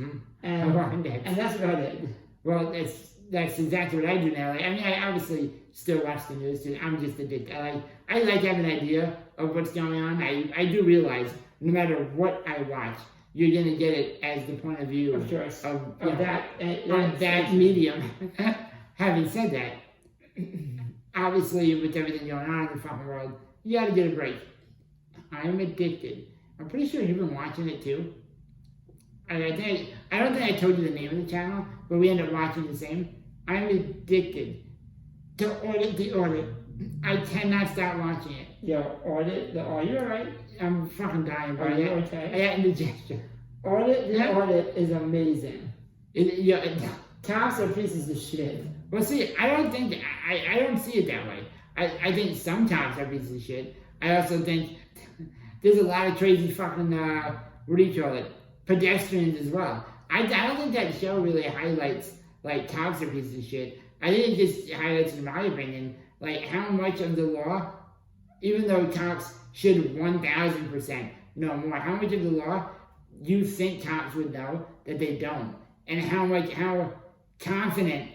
Speaker 3: and
Speaker 2: Walking Dead.
Speaker 3: and that's about it.
Speaker 2: Well, that's exactly what I do now. Like, I mean, I obviously still watch the news too. I'm just addicted. I like having an idea of what's going on. I do realize no matter what I watch, you're gonna get it as the point of view
Speaker 3: Of course.
Speaker 2: of
Speaker 3: that
Speaker 2: medium. Having said that, obviously with everything going on in the fucking world, you gotta get a break. I'm addicted. I'm pretty sure you've been watching it too. I don't think I told you the name of the channel, but we end up watching the same. I'm addicted to Audit the Audit. I cannot stop watching it.
Speaker 3: Yo, are you alright?
Speaker 2: I'm fucking dying, bro.
Speaker 3: Are you okay?
Speaker 2: I got indigestion.
Speaker 3: Audit the Audit is amazing.
Speaker 2: Yeah.
Speaker 3: Cops are pieces of shit.
Speaker 2: Well, see, I don't see it that way. I think some cops are pieces of shit. I also think there's a lot of crazy fucking, what do you call it, pedestrians as well. I don't think that show really highlights, like, cops are pieces of shit. I think it just highlights, in my opinion, like, how much of the law, even though cops should 1,000% know more, how much of the law you think cops would know that they don't, and how confident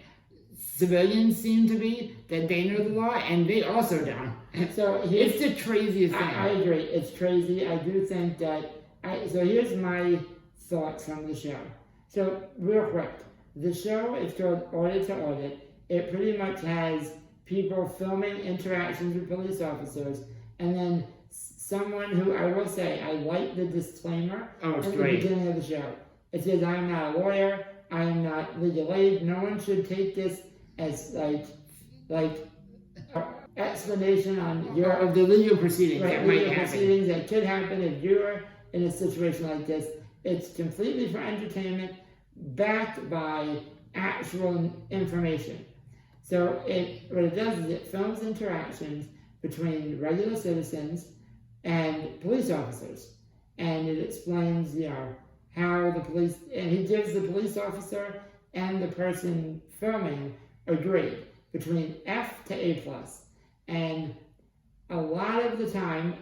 Speaker 2: civilians seem to be that they know the law, and they also don't.
Speaker 3: So
Speaker 2: it's the craziest thing.
Speaker 3: I agree. It's crazy. I do think that. So here's my thoughts on the show. So real quick, the show is called Audit to Audit. It pretty much has people filming interactions with police officers, and then someone who, I will say, I like the disclaimer
Speaker 2: it's
Speaker 3: at
Speaker 2: great.
Speaker 3: the beginning of the show. It says, I am not a lawyer, I am not legal aid, no one should take this as like explanation on your
Speaker 2: of the legal proceedings that might
Speaker 3: legal
Speaker 2: happen.
Speaker 3: proceedings that could happen if you're in a situation like this. It's completely for entertainment, backed by actual information. So what it does is it films interactions between regular citizens and police officers, and it explains, how the police, and he gives the police officer and the person filming a grade between F to A+. And a lot of the time,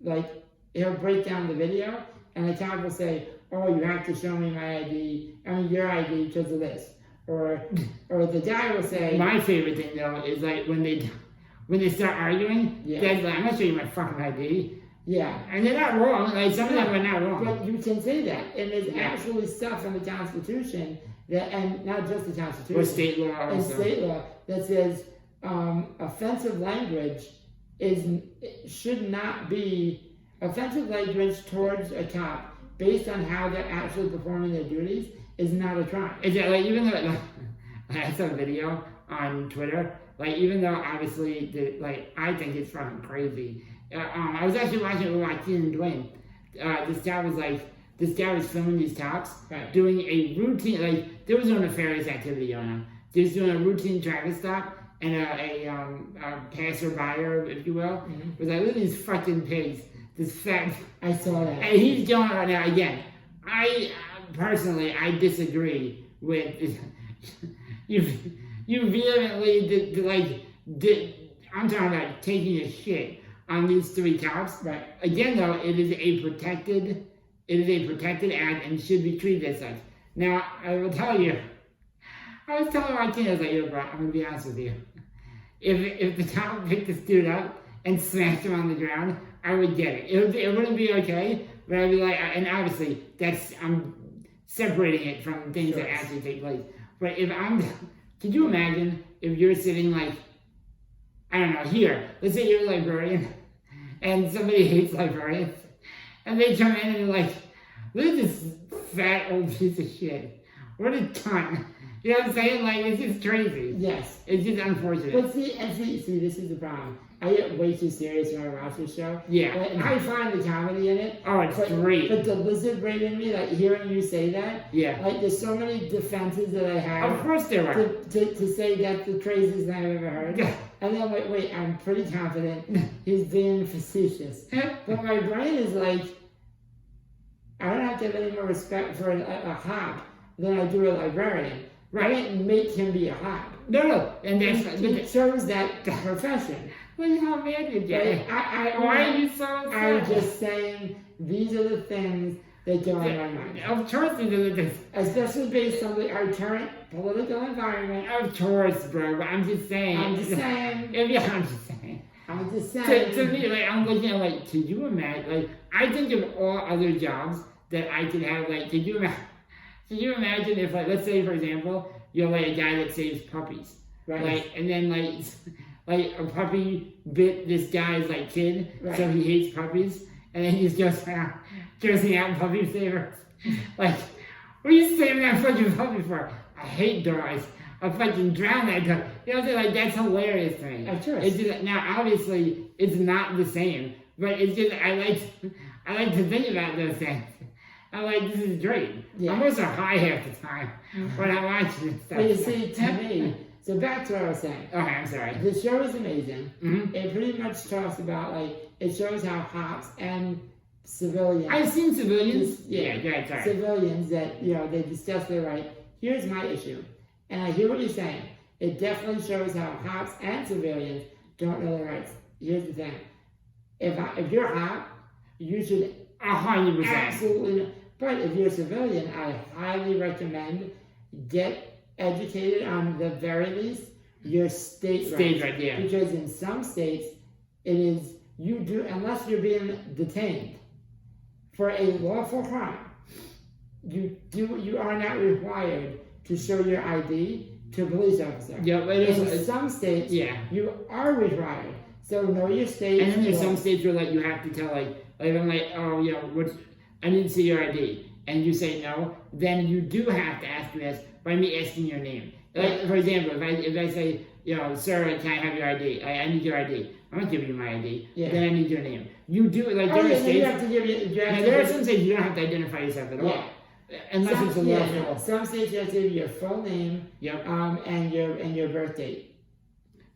Speaker 3: like, he'll break down the video, and the cop will say, oh, you have to show me your ID because of this. Or the guy will say...
Speaker 2: My favorite thing, though, is, like, when they start arguing, they're like, I'm going to show you my fucking ID.
Speaker 3: Yeah.
Speaker 2: And they're not wrong. Like, some of them are not wrong.
Speaker 3: But you can say that. And there's actually stuff in the Constitution, and not just the Constitution.
Speaker 2: Or state law also.
Speaker 3: And state law that says offensive language should not be... Offensive language towards a cop based on how they're actually performing their duties is not a crime.
Speaker 2: Is that, like, even though... I saw a video on Twitter. Like, even though, obviously, I think it's fucking crazy. I was actually watching it with Joaquin and Dwayne. This guy was filming these cops doing a routine, like, there was no nefarious activity going on. They was doing a routine traffic stop, and a passerby, if you will, was like, look at these fucking pigs. This fat...
Speaker 3: I saw that.
Speaker 2: And he's going right now, again, personally, I disagree with... You vehemently, I'm talking about taking a shit on these three cops.
Speaker 3: Right.
Speaker 2: Again, though, it is a protected act and should be treated as such. Now, I will tell you, I was telling my kid, I was like, yo, bro, I'm going to be honest with you. If the cop picked this dude up and smashed him on the ground, I would get it. It wouldn't be okay, but I'd be like, and obviously, I'm separating it from things that actually take place. But could you imagine if you're sitting, like, I don't know, here, let's say you're a librarian, and somebody hates librarians, and they come in and they're like, look at this fat old piece of shit. What a cunt. You know what I'm saying? Like, it's just crazy.
Speaker 3: Yes.
Speaker 2: It's just unfortunate.
Speaker 3: But see, this is the problem. I get way too serious when I watch this show.
Speaker 2: Yeah.
Speaker 3: And I find the comedy in it.
Speaker 2: Oh, it's great.
Speaker 3: But the lizard brain in me, like hearing you say that,
Speaker 2: Yeah.
Speaker 3: like there's so many defenses that I have.
Speaker 2: Of course there are.
Speaker 3: To say that's the craziest thing I've ever heard.
Speaker 2: Yeah.
Speaker 3: And then I'm like, wait, I'm pretty confident he's being facetious. But my brain is like, I don't have to have any more respect for a hop than I do a librarian.
Speaker 2: Right.
Speaker 3: I didn't make him be a hop.
Speaker 2: No. And that's...
Speaker 3: He chose that profession.
Speaker 2: Well, how mad you get? Why are you so upset?
Speaker 3: I'm just saying, these are the things that go on my mind.
Speaker 2: Of course these are the things.
Speaker 3: Especially based on our current political environment.
Speaker 2: Of course, bro. But I'm just saying.
Speaker 3: I'm just saying.
Speaker 2: Yeah, I'm just saying.
Speaker 3: I'm just saying.
Speaker 2: To me, like, I'm looking at, like, could you imagine? Like, I think of all other jobs that I could have. Like, could you imagine if, like, let's say, for example, you're like a guy that saves puppies,
Speaker 3: Right.
Speaker 2: Like, and then like a puppy bit this guy's like kid,
Speaker 3: Right.
Speaker 2: so he hates puppies, and then he's just cursing out puppy savers. Like, what are you saving that fucking puppy for? I hate dogs. I'll fucking drown that dog. You know what I'm saying? Like, that's hilarious to me.
Speaker 3: Of course.
Speaker 2: It's just, now, obviously, it's not the same, but it's just, I like to think about those things. I'm like, this is great.
Speaker 3: Yeah.
Speaker 2: I'm also high half the time when I'm watching this stuff.
Speaker 3: But you see, to me, so back to what I was saying.
Speaker 2: Okay, I'm sorry.
Speaker 3: The show is amazing.
Speaker 2: Mm-hmm.
Speaker 3: It pretty much talks about, like, it shows how cops and civilians.
Speaker 2: I've seen civilians. Yeah, go ahead, sorry.
Speaker 3: Civilians that, you know, they discuss their right. Here's my issue. And I hear what you're saying. It definitely shows how cops and civilians don't know their rights. Here's the thing. If you're a cop, you should
Speaker 2: 100%.
Speaker 3: absolutely know. But if you're a civilian, I highly recommend get educated on the very least your state rights.
Speaker 2: Right, yeah.
Speaker 3: Because in some states, it is, you do, unless you're being detained for a lawful crime, you are not required to show your ID to a police officer.
Speaker 2: Yeah, but
Speaker 3: in some states,
Speaker 2: yeah.
Speaker 3: you are required. So know your state.
Speaker 2: And then there's some
Speaker 3: laws.
Speaker 2: states where, like, you have to tell, like I'm like, oh, you know, I need to see your ID. And you say no, then you do have to ask me this by me asking your name. Like, for example, if I say, you know, sir, can I have your ID? I need your ID. I'm not giving you my ID.
Speaker 3: Yeah.
Speaker 2: Then I need your name. You do, like,
Speaker 3: Oh,
Speaker 2: there are
Speaker 3: yeah,
Speaker 2: states.
Speaker 3: you have to give
Speaker 2: There are some states you don't have to identify yourself at all.
Speaker 3: Yeah.
Speaker 2: Unless it's a lawful.
Speaker 3: Some states you have to give your full name,
Speaker 2: Yep.
Speaker 3: and your birth date.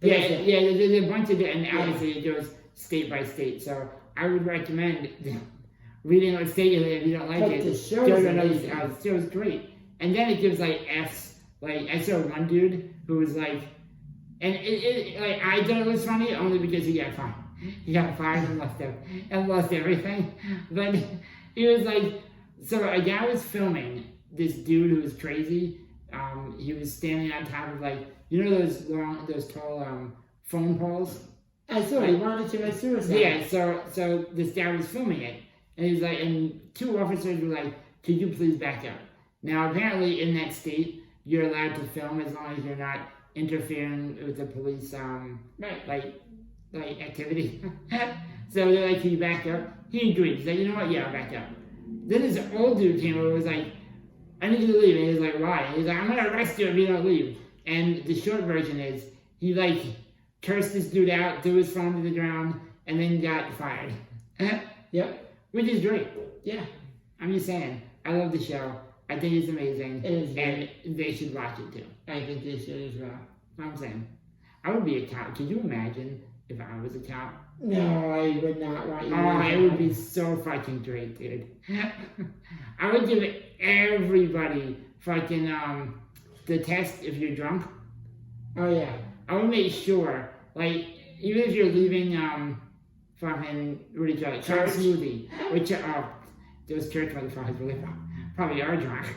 Speaker 2: Yeah,
Speaker 3: That's it.
Speaker 2: yeah, there's a bunch of it, and obviously it goes state by state. So I would recommend reading what state you live. If you don't like
Speaker 3: But
Speaker 2: it,
Speaker 3: the show's
Speaker 2: go to another.
Speaker 3: amazing.
Speaker 2: The show's great, and then it gives like Fs. Like, I saw one dude who was like, and like, I thought it was funny only because he got fired. He got fired and lost everything. But he was like, so a guy was filming this dude who was crazy. He was standing on top of, like, you know those tall phone poles?
Speaker 3: I saw he wanted to commit suicide.
Speaker 2: Yeah, so this guy was filming it, and he's like, and two officers were like, could you please back up? Now, apparently in that state, you're allowed to film as long as you're not interfering with the police, like activity. So they're like, can you back up? He agreed. He's like, you know what? Yeah, I'll back up. Then this old dude came over and was like, I need you to leave. And he's like, why? And he's like, I'm gonna arrest you if you don't leave. And the short version is, he like cursed this dude out, threw his phone to the ground, and then got fired.
Speaker 3: Yep.
Speaker 2: Which is great.
Speaker 3: Yeah.
Speaker 2: I'm just saying, I love the show. I think it's amazing.
Speaker 3: It is
Speaker 2: and they should watch it too.
Speaker 3: I think they should as well.
Speaker 2: That's what I'm saying. I would be a cop. Could you imagine if I was a cop?
Speaker 3: No, I would not want you.
Speaker 2: Oh, it would be so fucking great, dude. I would give everybody fucking the test if you're drunk.
Speaker 3: Oh yeah.
Speaker 2: I would make sure, like, even if you're leaving fucking, what do you call it, church smoothie, which those church motherfuckers really probably are drunk.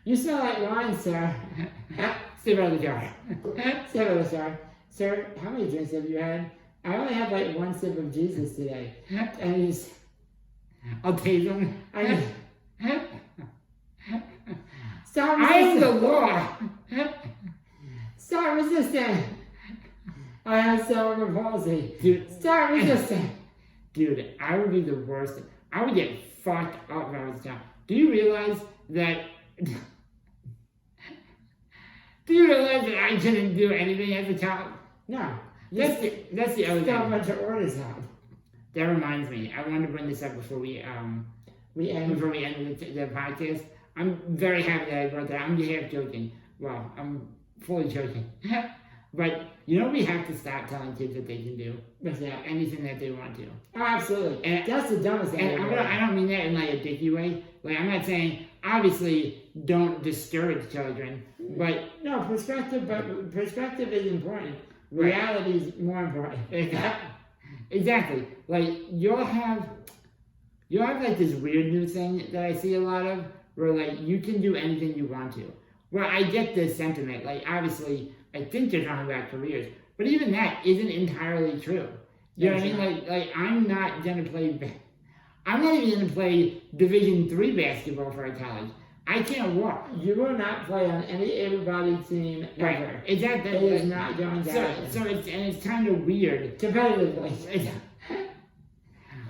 Speaker 3: You smell like wine, sir.
Speaker 2: Step out of the car.
Speaker 3: Step out of the car. Sir, how many drinks have you had? I only had like one sip of Jesus today. And he's...
Speaker 2: I'll tase him.
Speaker 3: Stop
Speaker 2: I am
Speaker 3: resisting!
Speaker 2: the law.
Speaker 3: Stop resisting! I have cerebral palsy.
Speaker 2: Dude,
Speaker 3: Stop resisting.
Speaker 2: dude, I would be the worst. I would get fucked up if I was a child. Do you realize that? Do you realize that I couldn't do anything as a child?
Speaker 3: No.
Speaker 2: That's the other
Speaker 3: Got a
Speaker 2: thing.
Speaker 3: bunch of orders out.
Speaker 2: That reminds me. I wanted to bring this up before we end the podcast. I'm very happy that I brought that. I'm half joking. Well, I'm fully joking. But you know we have to stop telling kids that they can do anything that they want to.
Speaker 3: Oh, absolutely.
Speaker 2: And
Speaker 3: that's the dumbest thing.
Speaker 2: And I don't mean that in like a dicky way. Like I'm not saying obviously don't discourage children, but
Speaker 3: no perspective. But perspective is important. Reality is more important.
Speaker 2: Exactly. Like you'll have like this weird new thing that I see a lot of, where like you can do anything you want to. Well, I get this sentiment. Like obviously, I think they're talking about careers, but even that isn't entirely true. You know what I mean? Like I'm not gonna play. I'm not even gonna play Division III basketball for a college. I can't walk.
Speaker 3: You will not play on any everybody team ever.
Speaker 2: Right. Exactly.
Speaker 3: It is not going to happen.
Speaker 2: So it's kind of weird.
Speaker 3: Competitively.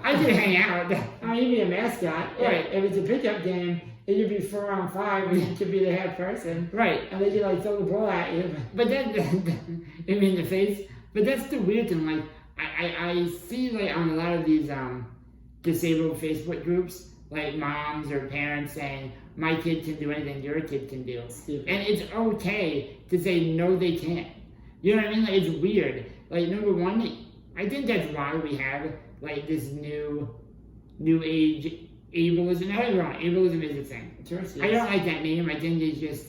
Speaker 2: I could hang out.
Speaker 3: I mean, you'd be a mascot.
Speaker 2: Right.
Speaker 3: If it's a pickup game, it could be 4-on-5, and you could be the head person.
Speaker 2: Right.
Speaker 3: And they could like throw the ball at you.
Speaker 2: But that, I mean the face. But that's the weird thing. Like I see like on a lot of these disabled Facebook groups, like moms or parents saying, my kid can do anything your kid can do.
Speaker 3: Stupid.
Speaker 2: And it's okay to say no they can't. You know what I mean? Like it's weird. Like number one, I think that's why we have like this new age ableism. Not even wrong, ableism is a thing.
Speaker 3: Sure, yes.
Speaker 2: I don't like that name. I think it's just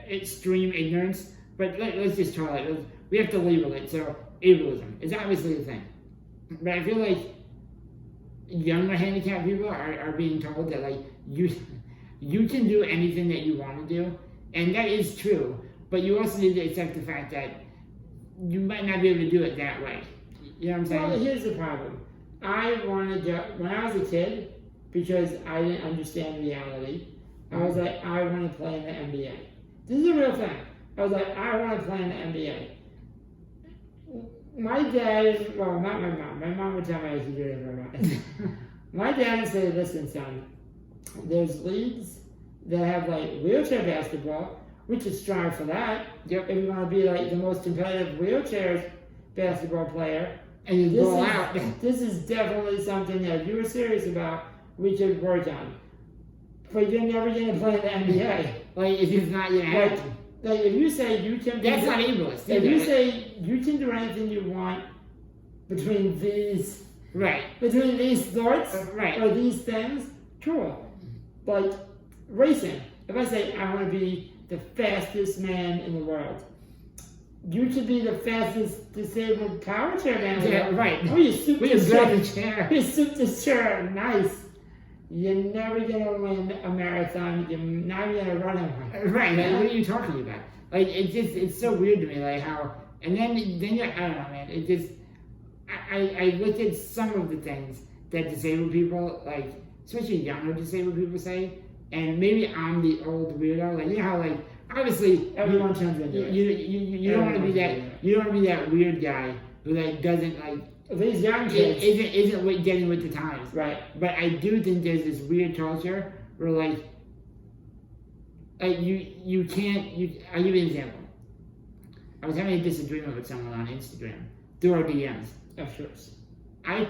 Speaker 2: extreme ignorance. But let's just try it. We have to label it. So ableism is obviously a thing. But I feel like younger handicapped people are being told that like you can do anything that you want to do, and that is true. But you also need to accept the fact that you might not be able to do it that way. You know what I'm saying?
Speaker 3: Well, here's the problem. I wanted to, when I was a kid, because I didn't understand reality, I was like, I want to play in the NBA. This is a real thing. I was like, I want to play in the NBA. My dad, well, not my mom. My mom would tell me I should do it. My dad would say, listen, son, there's leagues that have like wheelchair basketball. We should strive for that.
Speaker 2: Yep.
Speaker 3: If you want to be like the most competitive wheelchair basketball player,
Speaker 2: And you go out.
Speaker 3: This is definitely something that if you were serious about, we should work on. But you're never going to play in the NBA.
Speaker 2: Like, it's just not going to happen.
Speaker 3: Like, if you say you can...
Speaker 2: That's not ableist.
Speaker 3: If you say you can do anything you want between these...
Speaker 2: Right.
Speaker 3: Between these sports,
Speaker 2: right.
Speaker 3: or these things, cool. Like, racing. If I say I want to be the fastest man in the world, you could be the fastest disabled power chair man in the world.
Speaker 2: Right.
Speaker 3: Oh, you soup this chair.
Speaker 2: chair.
Speaker 3: You soup this chair. Nice. You're never gonna win a marathon. You're not gonna run one.
Speaker 2: Right. Like, what are you talking about? Like, it's so weird to me. Like how, and then you, I don't know, man. It just, I look at some of the things that disabled people, like especially younger disabled people say, and maybe I'm the old weirdo. Like you know how like obviously
Speaker 3: Everyone turns into it.
Speaker 2: You don't want to be that. You don't want to be that weird guy who like doesn't like.
Speaker 3: These young kids
Speaker 2: isn't getting with the times.
Speaker 3: Right.
Speaker 2: But I do think there's this weird culture where like you can't. I'll give you an example. I was having a disagreement with someone on Instagram through our DMs.
Speaker 3: Of course.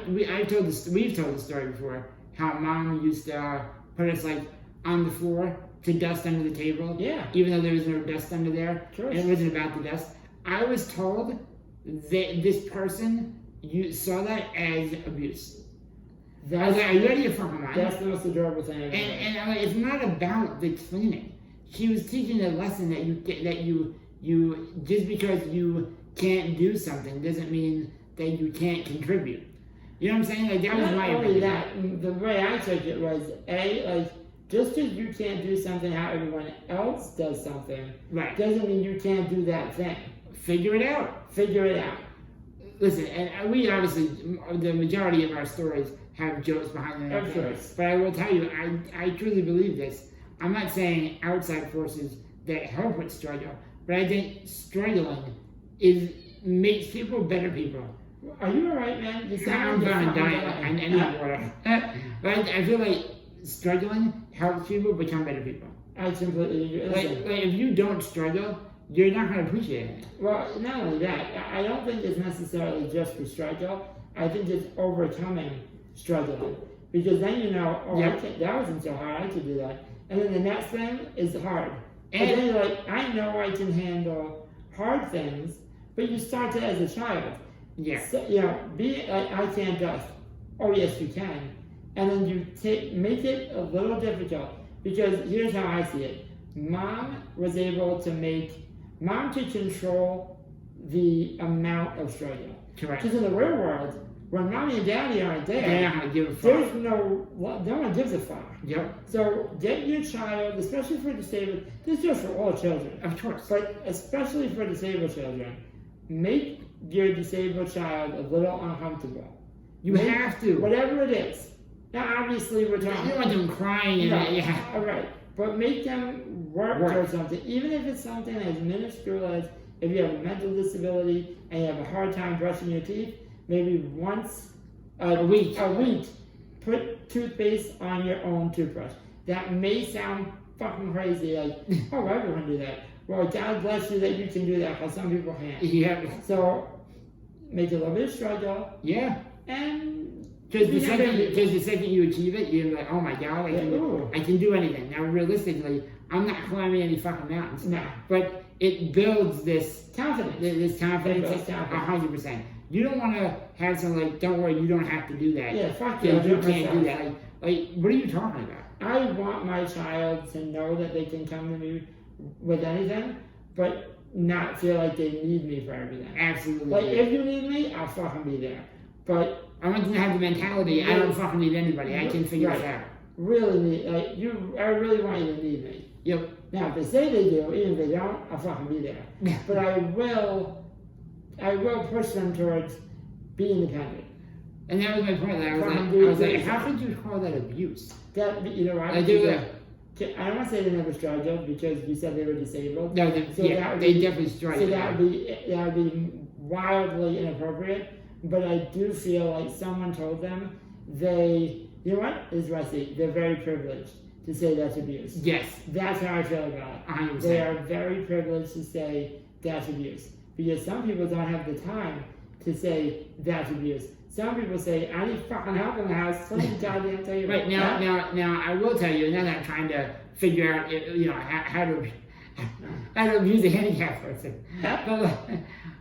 Speaker 2: we've told the story before how mom used to put us like on the floor to dust under the table.
Speaker 3: Yeah.
Speaker 2: Even though there was no dust under there.
Speaker 3: Sure.
Speaker 2: And it wasn't about the dust. I was told that this person saw that as abuse. I was like, are you out of your fucking mind?
Speaker 3: That's the most adorable thing I've ever
Speaker 2: And I'm like, it's not about the cleaning. She was teaching a lesson that you just because you can't do something doesn't mean that you can't contribute. You know what I'm saying? Like that was my
Speaker 3: Not only
Speaker 2: opinion.
Speaker 3: that, the way I took it was just because you can't do something how everyone else does something,
Speaker 2: Right.
Speaker 3: doesn't mean you can't do that thing.
Speaker 2: Figure it out.
Speaker 3: Figure it out.
Speaker 2: Listen, and we obviously, the majority of our stories have jokes behind them.
Speaker 3: Of course.
Speaker 2: But I will tell you, I truly believe this. I'm not saying outside forces that help with struggle, but I think struggling is makes people better people.
Speaker 3: Are you alright, man? You
Speaker 2: I'm
Speaker 3: sound like
Speaker 2: gonna
Speaker 3: you're
Speaker 2: die.
Speaker 3: fucking
Speaker 2: I need water. But I feel like struggling helps people become better people.
Speaker 3: I completely agree. Listen,
Speaker 2: Like if you don't struggle, you're not gonna appreciate it.
Speaker 3: well, not only that, I don't think it's necessarily just the struggle. I think it's overcoming struggling. Because then you know, oh,
Speaker 2: Yeah.
Speaker 3: that wasn't so hard, I could do that. And then the next thing is hard. And
Speaker 2: And-
Speaker 3: then you're like, I know I can handle hard things, but you start it as a child.
Speaker 2: Yeah.
Speaker 3: So, you know, be like, I can't dust. Oh, yes, you can. And then you make it a little difficult. Because here's how I see it. Mom could control the amount of struggle.
Speaker 2: Correct.
Speaker 3: Because in the real world, when mommy and daddy aren't
Speaker 2: They're
Speaker 3: there,
Speaker 2: not gonna give a fuck.
Speaker 3: there's no one gives a fuck.
Speaker 2: Yep.
Speaker 3: So get your child, especially for disabled, this is just for all children,
Speaker 2: Of course.
Speaker 3: but especially for disabled children, make your disabled child a little uncomfortable.
Speaker 2: You
Speaker 3: Make-
Speaker 2: have to.
Speaker 3: Whatever it is. Now, obviously, we're
Speaker 2: You
Speaker 3: talking.
Speaker 2: don't want them crying and yeah.
Speaker 3: All right, but make them work towards something, even if it's something as minuscule as if you have a mental disability and you have a hard time brushing your teeth. Maybe once
Speaker 2: A week.
Speaker 3: put toothpaste on your own toothbrush. That may sound fucking crazy, like, oh, everyone do that. Well, God bless you that you can do that, because some people can't.
Speaker 2: Yeah.
Speaker 3: So, make a little bit of struggle,
Speaker 2: Yeah.
Speaker 3: and
Speaker 2: Because
Speaker 3: be happy.
Speaker 2: the second you achieve it, you're like, oh my god,
Speaker 3: Ooh.
Speaker 2: I can do anything. Now, realistically, I'm not climbing any fucking mountains.
Speaker 3: No.
Speaker 2: But it builds this
Speaker 3: Confidence.
Speaker 2: this confidence,
Speaker 3: It builds confidence.
Speaker 2: 100%. You don't want to have something like, don't worry, you don't have to do that.
Speaker 3: Yeah, fuck you.
Speaker 2: Because
Speaker 3: I'll
Speaker 2: you
Speaker 3: do it
Speaker 2: can't do
Speaker 3: myself.
Speaker 2: that. Like, what are you talking about?
Speaker 3: I want my child to know that they can come to me with anything, but not feel like they need me for everything.
Speaker 2: Absolutely.
Speaker 3: Like, if you need me, I'll fucking be there. But
Speaker 2: I want them to have the mentality, I don't fucking need anybody, I can figure
Speaker 3: Right.
Speaker 2: it out.
Speaker 3: really need, like, I really want you to need me.
Speaker 2: Yep.
Speaker 3: Now, if they say they do, even if they don't, I'll fucking be there. But I will push them towards being independent.
Speaker 2: And that was my point. Like, I
Speaker 3: Fucking
Speaker 2: was
Speaker 3: do
Speaker 2: like,
Speaker 3: it.
Speaker 2: how could you call that abuse?
Speaker 3: That, you know,
Speaker 2: I do that.
Speaker 3: I don't want to say they never struggled because you said they were disabled.
Speaker 2: No,
Speaker 3: So
Speaker 2: yeah,
Speaker 3: that would
Speaker 2: they
Speaker 3: be-
Speaker 2: definitely strike.
Speaker 3: So that would be wildly inappropriate. But I do feel like someone told them you know what? This is what I see. They're very privileged to say that's abuse.
Speaker 2: Yes,
Speaker 3: That's how I feel about it.
Speaker 2: 100%.
Speaker 3: They are very privileged to say that's abuse. Because some people don't have the time to say that's abuse. Some people say, I need fucking help in the house. Let me goddamn tell you.
Speaker 2: Right now, I will tell you. Now that I'm trying to figure out, you know, how to abuse a handicapped person.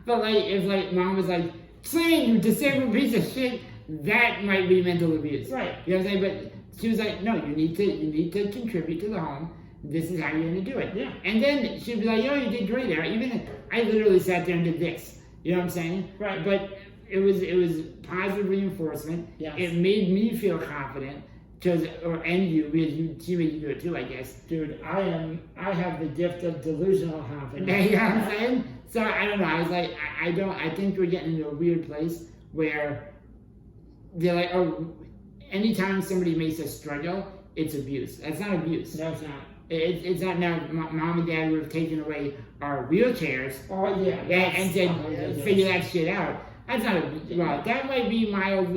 Speaker 2: But like, if like mom was like, "Say you disabled piece of shit," that might be mental abuse.
Speaker 3: Right.
Speaker 2: You know what I'm saying? But she was like, "No, you need to contribute to the home. This is how you're gonna do it."
Speaker 3: Yeah.
Speaker 2: And then she'd be like, "Yo, you did great." Even I literally sat there and did this. You know what I'm saying?
Speaker 3: Right.
Speaker 2: But it was positive reinforcement.
Speaker 3: Yes.
Speaker 2: It made me feel confident. And you, because she made you do it too, I guess.
Speaker 3: Dude, I have the gift of delusional confidence.
Speaker 2: You know what I'm saying? So I don't know. I was like, I think we're getting into a weird place where they're like, oh, anytime somebody makes us struggle, it's abuse. That's not abuse.
Speaker 3: No, it's not.
Speaker 2: It's not now. Mom and dad would have taken away our wheelchairs
Speaker 3: Oh, yeah.
Speaker 2: and said,
Speaker 3: ridiculous.
Speaker 2: figure that shit out. That's not abuse. Well, that might be mild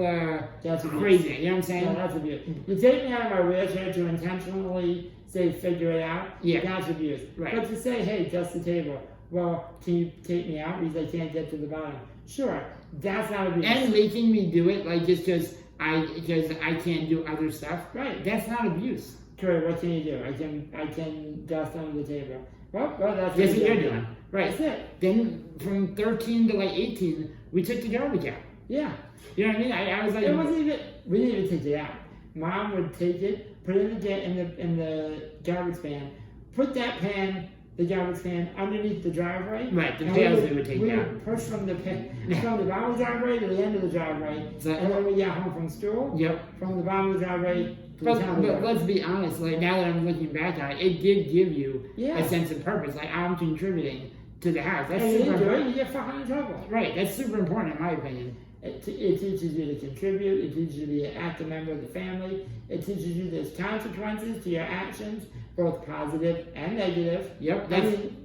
Speaker 3: That's abuse.
Speaker 2: crazy. You know what I'm
Speaker 3: Yeah,
Speaker 2: saying?
Speaker 3: that's abuse. You take me out of my wheelchair to intentionally say figure it out,
Speaker 2: Yeah.
Speaker 3: that's abuse.
Speaker 2: Right.
Speaker 3: But to say, hey, dust the table, well, can you take me out because I can't get to the bottom? Sure, that's not abuse.
Speaker 2: And making me do it like just because I can't do other stuff.
Speaker 3: Right.
Speaker 2: That's not abuse.
Speaker 3: Corey, what can you do? I can dust under the table. Well, that's
Speaker 2: That's what
Speaker 3: you're
Speaker 2: you're doing. Right.
Speaker 3: That's it.
Speaker 2: Then from 13 to like 18, we took the garbage out.
Speaker 3: Yeah.
Speaker 2: You know what I mean? I was like,
Speaker 3: It wasn't even. We didn't even take it out. Mom would take it, put it in the garbage can, put the garbage can underneath the driveway.
Speaker 2: Right, the
Speaker 3: and
Speaker 2: pails we would take
Speaker 3: we
Speaker 2: out.
Speaker 3: would push from the bottom of the driveway to the end of the driveway,
Speaker 2: So-
Speaker 3: and when we got home from school,
Speaker 2: Yep.
Speaker 3: from the bottom of the driveway to the
Speaker 2: But,
Speaker 3: top of the
Speaker 2: but
Speaker 3: driveway.
Speaker 2: let's be honest, like now that I'm looking back on it, it did give you
Speaker 3: Yeah.
Speaker 2: a sense of purpose. Like I'm contributing to the house. That's
Speaker 3: And you
Speaker 2: super
Speaker 3: didn't do it,
Speaker 2: important.
Speaker 3: you get fucking in trouble.
Speaker 2: Right, that's super important in my opinion.
Speaker 3: It teaches you to contribute. It teaches you to be an active member of the family. It teaches you there's consequences to your actions, both positive and negative.
Speaker 2: Yep,
Speaker 3: I
Speaker 2: that's
Speaker 3: mean,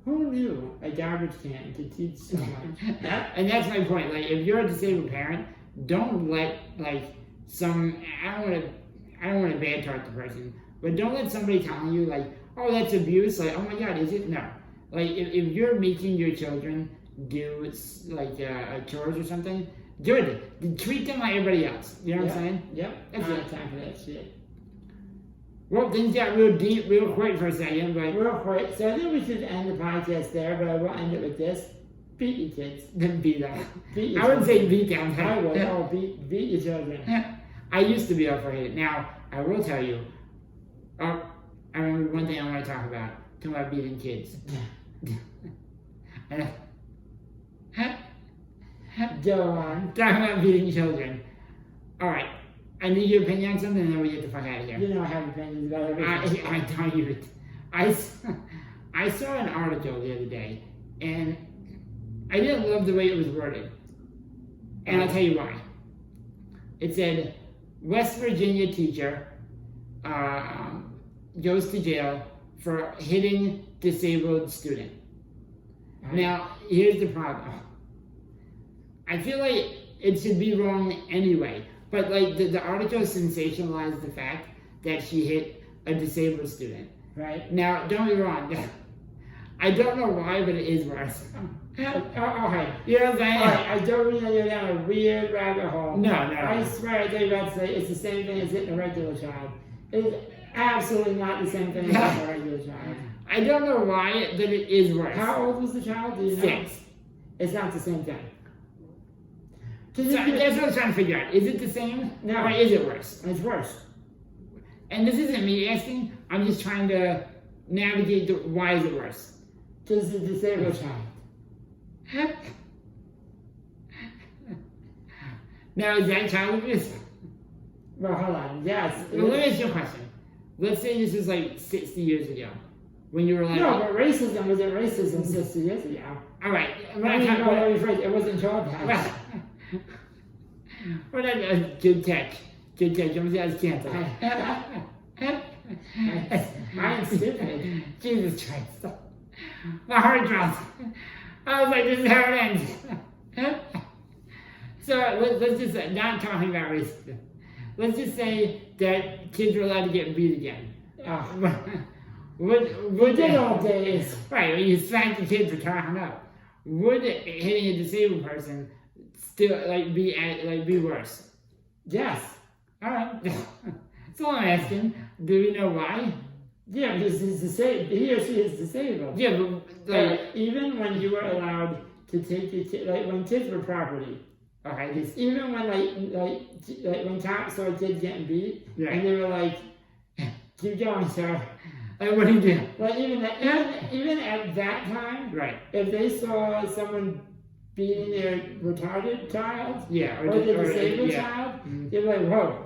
Speaker 3: Who knew a garbage can could teach so much?
Speaker 2: And that's my point. Like, if you're a disabled parent, don't let like I don't want to bad talk the person, but don't let somebody tell you like, oh, that's abuse. Like, oh my God, is it? No. Like, if you're making your children do like chores or something, do it. Treat them like everybody else. You know what I'm saying?
Speaker 3: Yep.
Speaker 2: That's
Speaker 3: I
Speaker 2: it.
Speaker 3: have time for that shit.
Speaker 2: Well, things got real deep, real quick for a second, but
Speaker 3: Real quick, so I think we should end the podcast there, but I will end it with this. Beat your kids.
Speaker 2: then beat them.
Speaker 3: Beat your
Speaker 2: I wouldn't say
Speaker 3: children.
Speaker 2: beat them.
Speaker 3: I would. Oh, beat your children.
Speaker 2: I used to be afraid of it. Now, I will tell you, I remember one thing I want to talk about beating kids.
Speaker 3: Go on.
Speaker 2: Talking about beating children. All right, I need your opinion on something, and then we get the fuck out of here.
Speaker 3: You know I have opinions about everything.
Speaker 2: I tell you, I saw an article the other day, and I didn't love the way it was worded. And I'll tell you why. It said, West Virginia teacher goes to jail for hitting disabled student.
Speaker 3: Right.
Speaker 2: Now, here's the problem. I feel like it should be wrong anyway, but like the article sensationalized the fact that she hit a disabled student.
Speaker 3: Right?
Speaker 2: Now, don't get me wrong. I don't know why, but it is worse.
Speaker 3: Okay.
Speaker 2: You know what I'm saying?
Speaker 3: Alright, I don't mean to go down a weird rabbit hole.
Speaker 2: No.
Speaker 3: I swear I think about to say it's the same thing as hitting a regular child. It is absolutely not the same thing as hitting a regular child.
Speaker 2: I don't know why, but it is worse.
Speaker 3: How old was the child? Do you know?
Speaker 2: 6.
Speaker 3: It's not the same thing.
Speaker 2: So that's what I was trying to figure out. Is it the same?
Speaker 3: No.
Speaker 2: Or is it worse?
Speaker 3: It's worse.
Speaker 2: And this isn't me asking. I'm just trying to navigate why is it worse?
Speaker 3: Because it's a disabled child.
Speaker 2: Now, is that child abuse?
Speaker 3: Well, hold on. Yes.
Speaker 2: Well, let me ask you a question. Let's say this was like 60 years ago. When you were like...
Speaker 3: No, but racism wasn't racism 60 years ago.
Speaker 2: All right.
Speaker 3: It wasn't child abuse.
Speaker 2: What good catch. Good catch. I'm just cancer.
Speaker 3: I'm stupid.
Speaker 2: Jesus Christ. My heart dropped. I was like, this is how it ends. So let's just, not talking about racism. Let's just say that kids were allowed to get beat again. Would
Speaker 3: Good old days.
Speaker 2: Right, when you smack the kid for talking up. Would hitting a disabled person still be worse?
Speaker 3: Yes.
Speaker 2: All right. That's all I'm asking. Do we know why?
Speaker 3: Yeah, because he's disabled. He or she is disabled.
Speaker 2: Yeah, but
Speaker 3: even when you were allowed to take your kid, like when kids were property.
Speaker 2: okay, this
Speaker 3: Even when like when cops saw kids getting beat,
Speaker 2: Yeah.
Speaker 3: and they were like, "Keep going, sir."
Speaker 2: what do you do?
Speaker 3: Like even at that time,
Speaker 2: Right.
Speaker 3: if they saw someone beating their retarded child
Speaker 2: Yeah.
Speaker 3: or the disabled
Speaker 2: yeah.
Speaker 3: child,
Speaker 2: Mhm.
Speaker 3: they'd be like, "Whoa!"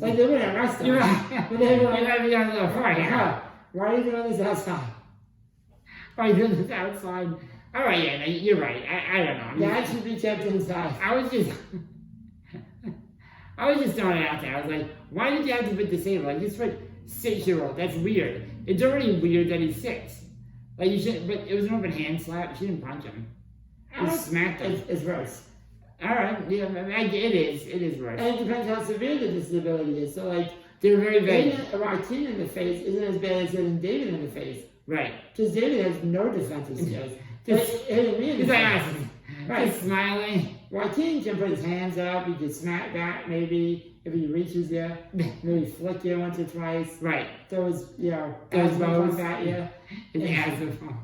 Speaker 3: Like they wouldn't arrest them.
Speaker 2: You're right.
Speaker 3: But they'd be
Speaker 2: You
Speaker 3: like,
Speaker 2: might be on the floor here.
Speaker 3: "Huh, why are you doing this outside?"
Speaker 2: Why are you doing this outside? All right, yeah, no, you're right. I don't know. I'm
Speaker 3: That
Speaker 2: just-
Speaker 3: should be kept inside.
Speaker 2: I was just throwing it out there. I was like, why did you have to put disabled? Like, this for 6-year-old. That's weird. It's already weird that he's 6. Like, you should, but it was an open hand slap. She didn't punch him. She smacked him.
Speaker 3: It's worse.
Speaker 2: All right, yeah, it is worse.
Speaker 3: And it depends how severe the disability is. So, like,
Speaker 2: They're very vague.
Speaker 3: hitting Joaquin in the face isn't as bad as hitting David in the face.
Speaker 2: Right.
Speaker 3: Because David has no defensive skills.
Speaker 2: Just-
Speaker 3: Hitting me in the
Speaker 2: He's like,
Speaker 3: face.
Speaker 2: ah, just smiling.
Speaker 3: Joaquin can put his hands up. He can smack back, maybe, if he reaches you. Maybe flick you once or twice.
Speaker 2: Right.
Speaker 3: Those,
Speaker 2: Those
Speaker 3: asthma
Speaker 2: bows.
Speaker 3: comes at you.
Speaker 2: His
Speaker 3: Yeah.
Speaker 2: ass is full.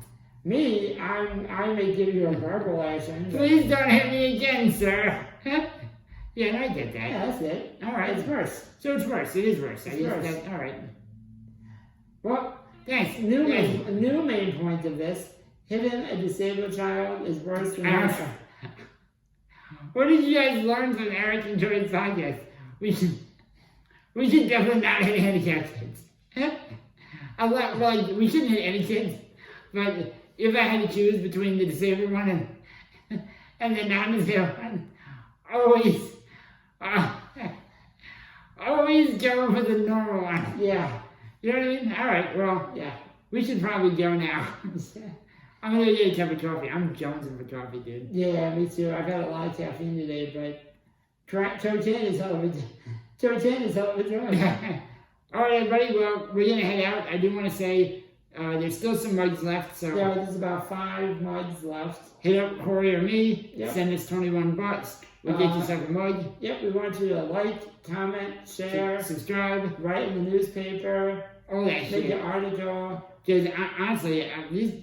Speaker 3: Me, I may give you a verbal action. but-
Speaker 2: Please don't hit me again, sir. Yeah, no, I get that.
Speaker 3: Yeah, that's it.
Speaker 2: All right.
Speaker 3: It's worse.
Speaker 2: So it's worse. It is worse. I
Speaker 3: It's
Speaker 2: guess
Speaker 3: worse.
Speaker 2: that- all right.
Speaker 3: Well,
Speaker 2: Thanks.
Speaker 3: new
Speaker 2: Yes.
Speaker 3: main point of this: hitting a disabled child is worse than
Speaker 2: Ah.
Speaker 3: murder.
Speaker 2: What did you guys learn from Eric and Jordan's podcast? We should definitely not hit handicapped kids. We shouldn't hit any kids, but if I had to choose between the disabled one and the non-disabled one, always go for the normal one.
Speaker 3: Yeah,
Speaker 2: You know what I mean? All right. Well,
Speaker 3: yeah.
Speaker 2: we should probably go now. I'm gonna get a cup of coffee. I'm jonesing for coffee, dude.
Speaker 3: Yeah, me too. I've had a lot of caffeine today, but cocaine is hell of a cocaine is hell of a drug.
Speaker 2: All right, everybody. Well, we're gonna head out. I do want to say there's still some mugs left, so
Speaker 3: Yeah, there's about 5 mugs left.
Speaker 2: hit up Corey or me.
Speaker 3: Yep.
Speaker 2: Send us $21. We'll get yourself a mug.
Speaker 3: Yep, we want you to like, comment, share,
Speaker 2: Subscribe.
Speaker 3: write in the newspaper,
Speaker 2: All that
Speaker 3: make
Speaker 2: shit.
Speaker 3: an article.
Speaker 2: Because honestly, at least,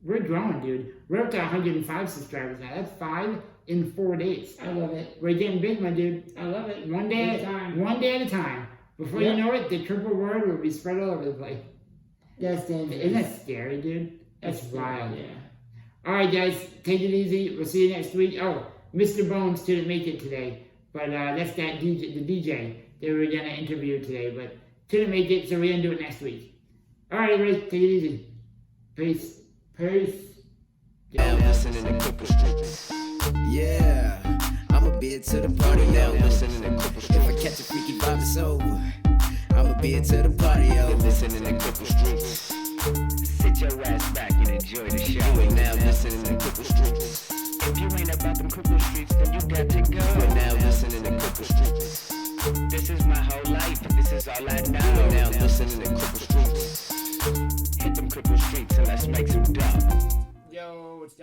Speaker 2: we're growing, dude. We're up to 105 subscribers now. That's 5 in 4 days.
Speaker 3: I love it.
Speaker 2: We're getting big, my dude.
Speaker 3: I love it.
Speaker 2: One day
Speaker 3: Big time.
Speaker 2: One day at a time. Before you know it, the Cripple word will be spread all over the place.
Speaker 3: That's dangerous.
Speaker 2: Isn't that scary, dude? That's
Speaker 3: That's
Speaker 2: wild.
Speaker 3: Yeah.
Speaker 2: All right, guys, take it easy. We'll see you next week. Oh, Mr. Bones couldn't make it today, but that's the DJ that we were gonna interview today, but couldn't make it, so we're gonna do it next week. All right, everybody, take it easy. Peace.
Speaker 3: Peace.
Speaker 1: Now listening to Cripple Streets. Yeah, I'ma be it to the party, yo. Listening to Cripple Streets. If I catch a freaky vibe, it's over. I'ma be it to the party, yo. Listening to Cripple Streets. Sit your ass back and enjoy the show. You are now listening to Cripple Streets. If you ain't about them Cripple Streets, then you got to go. You are now listening to Cripple Streets. This is my whole life. This is all I know. You are now listening to Cripple Streets. Hit them Cripple Streets and let's make some dough.
Speaker 2: Yo, what's up?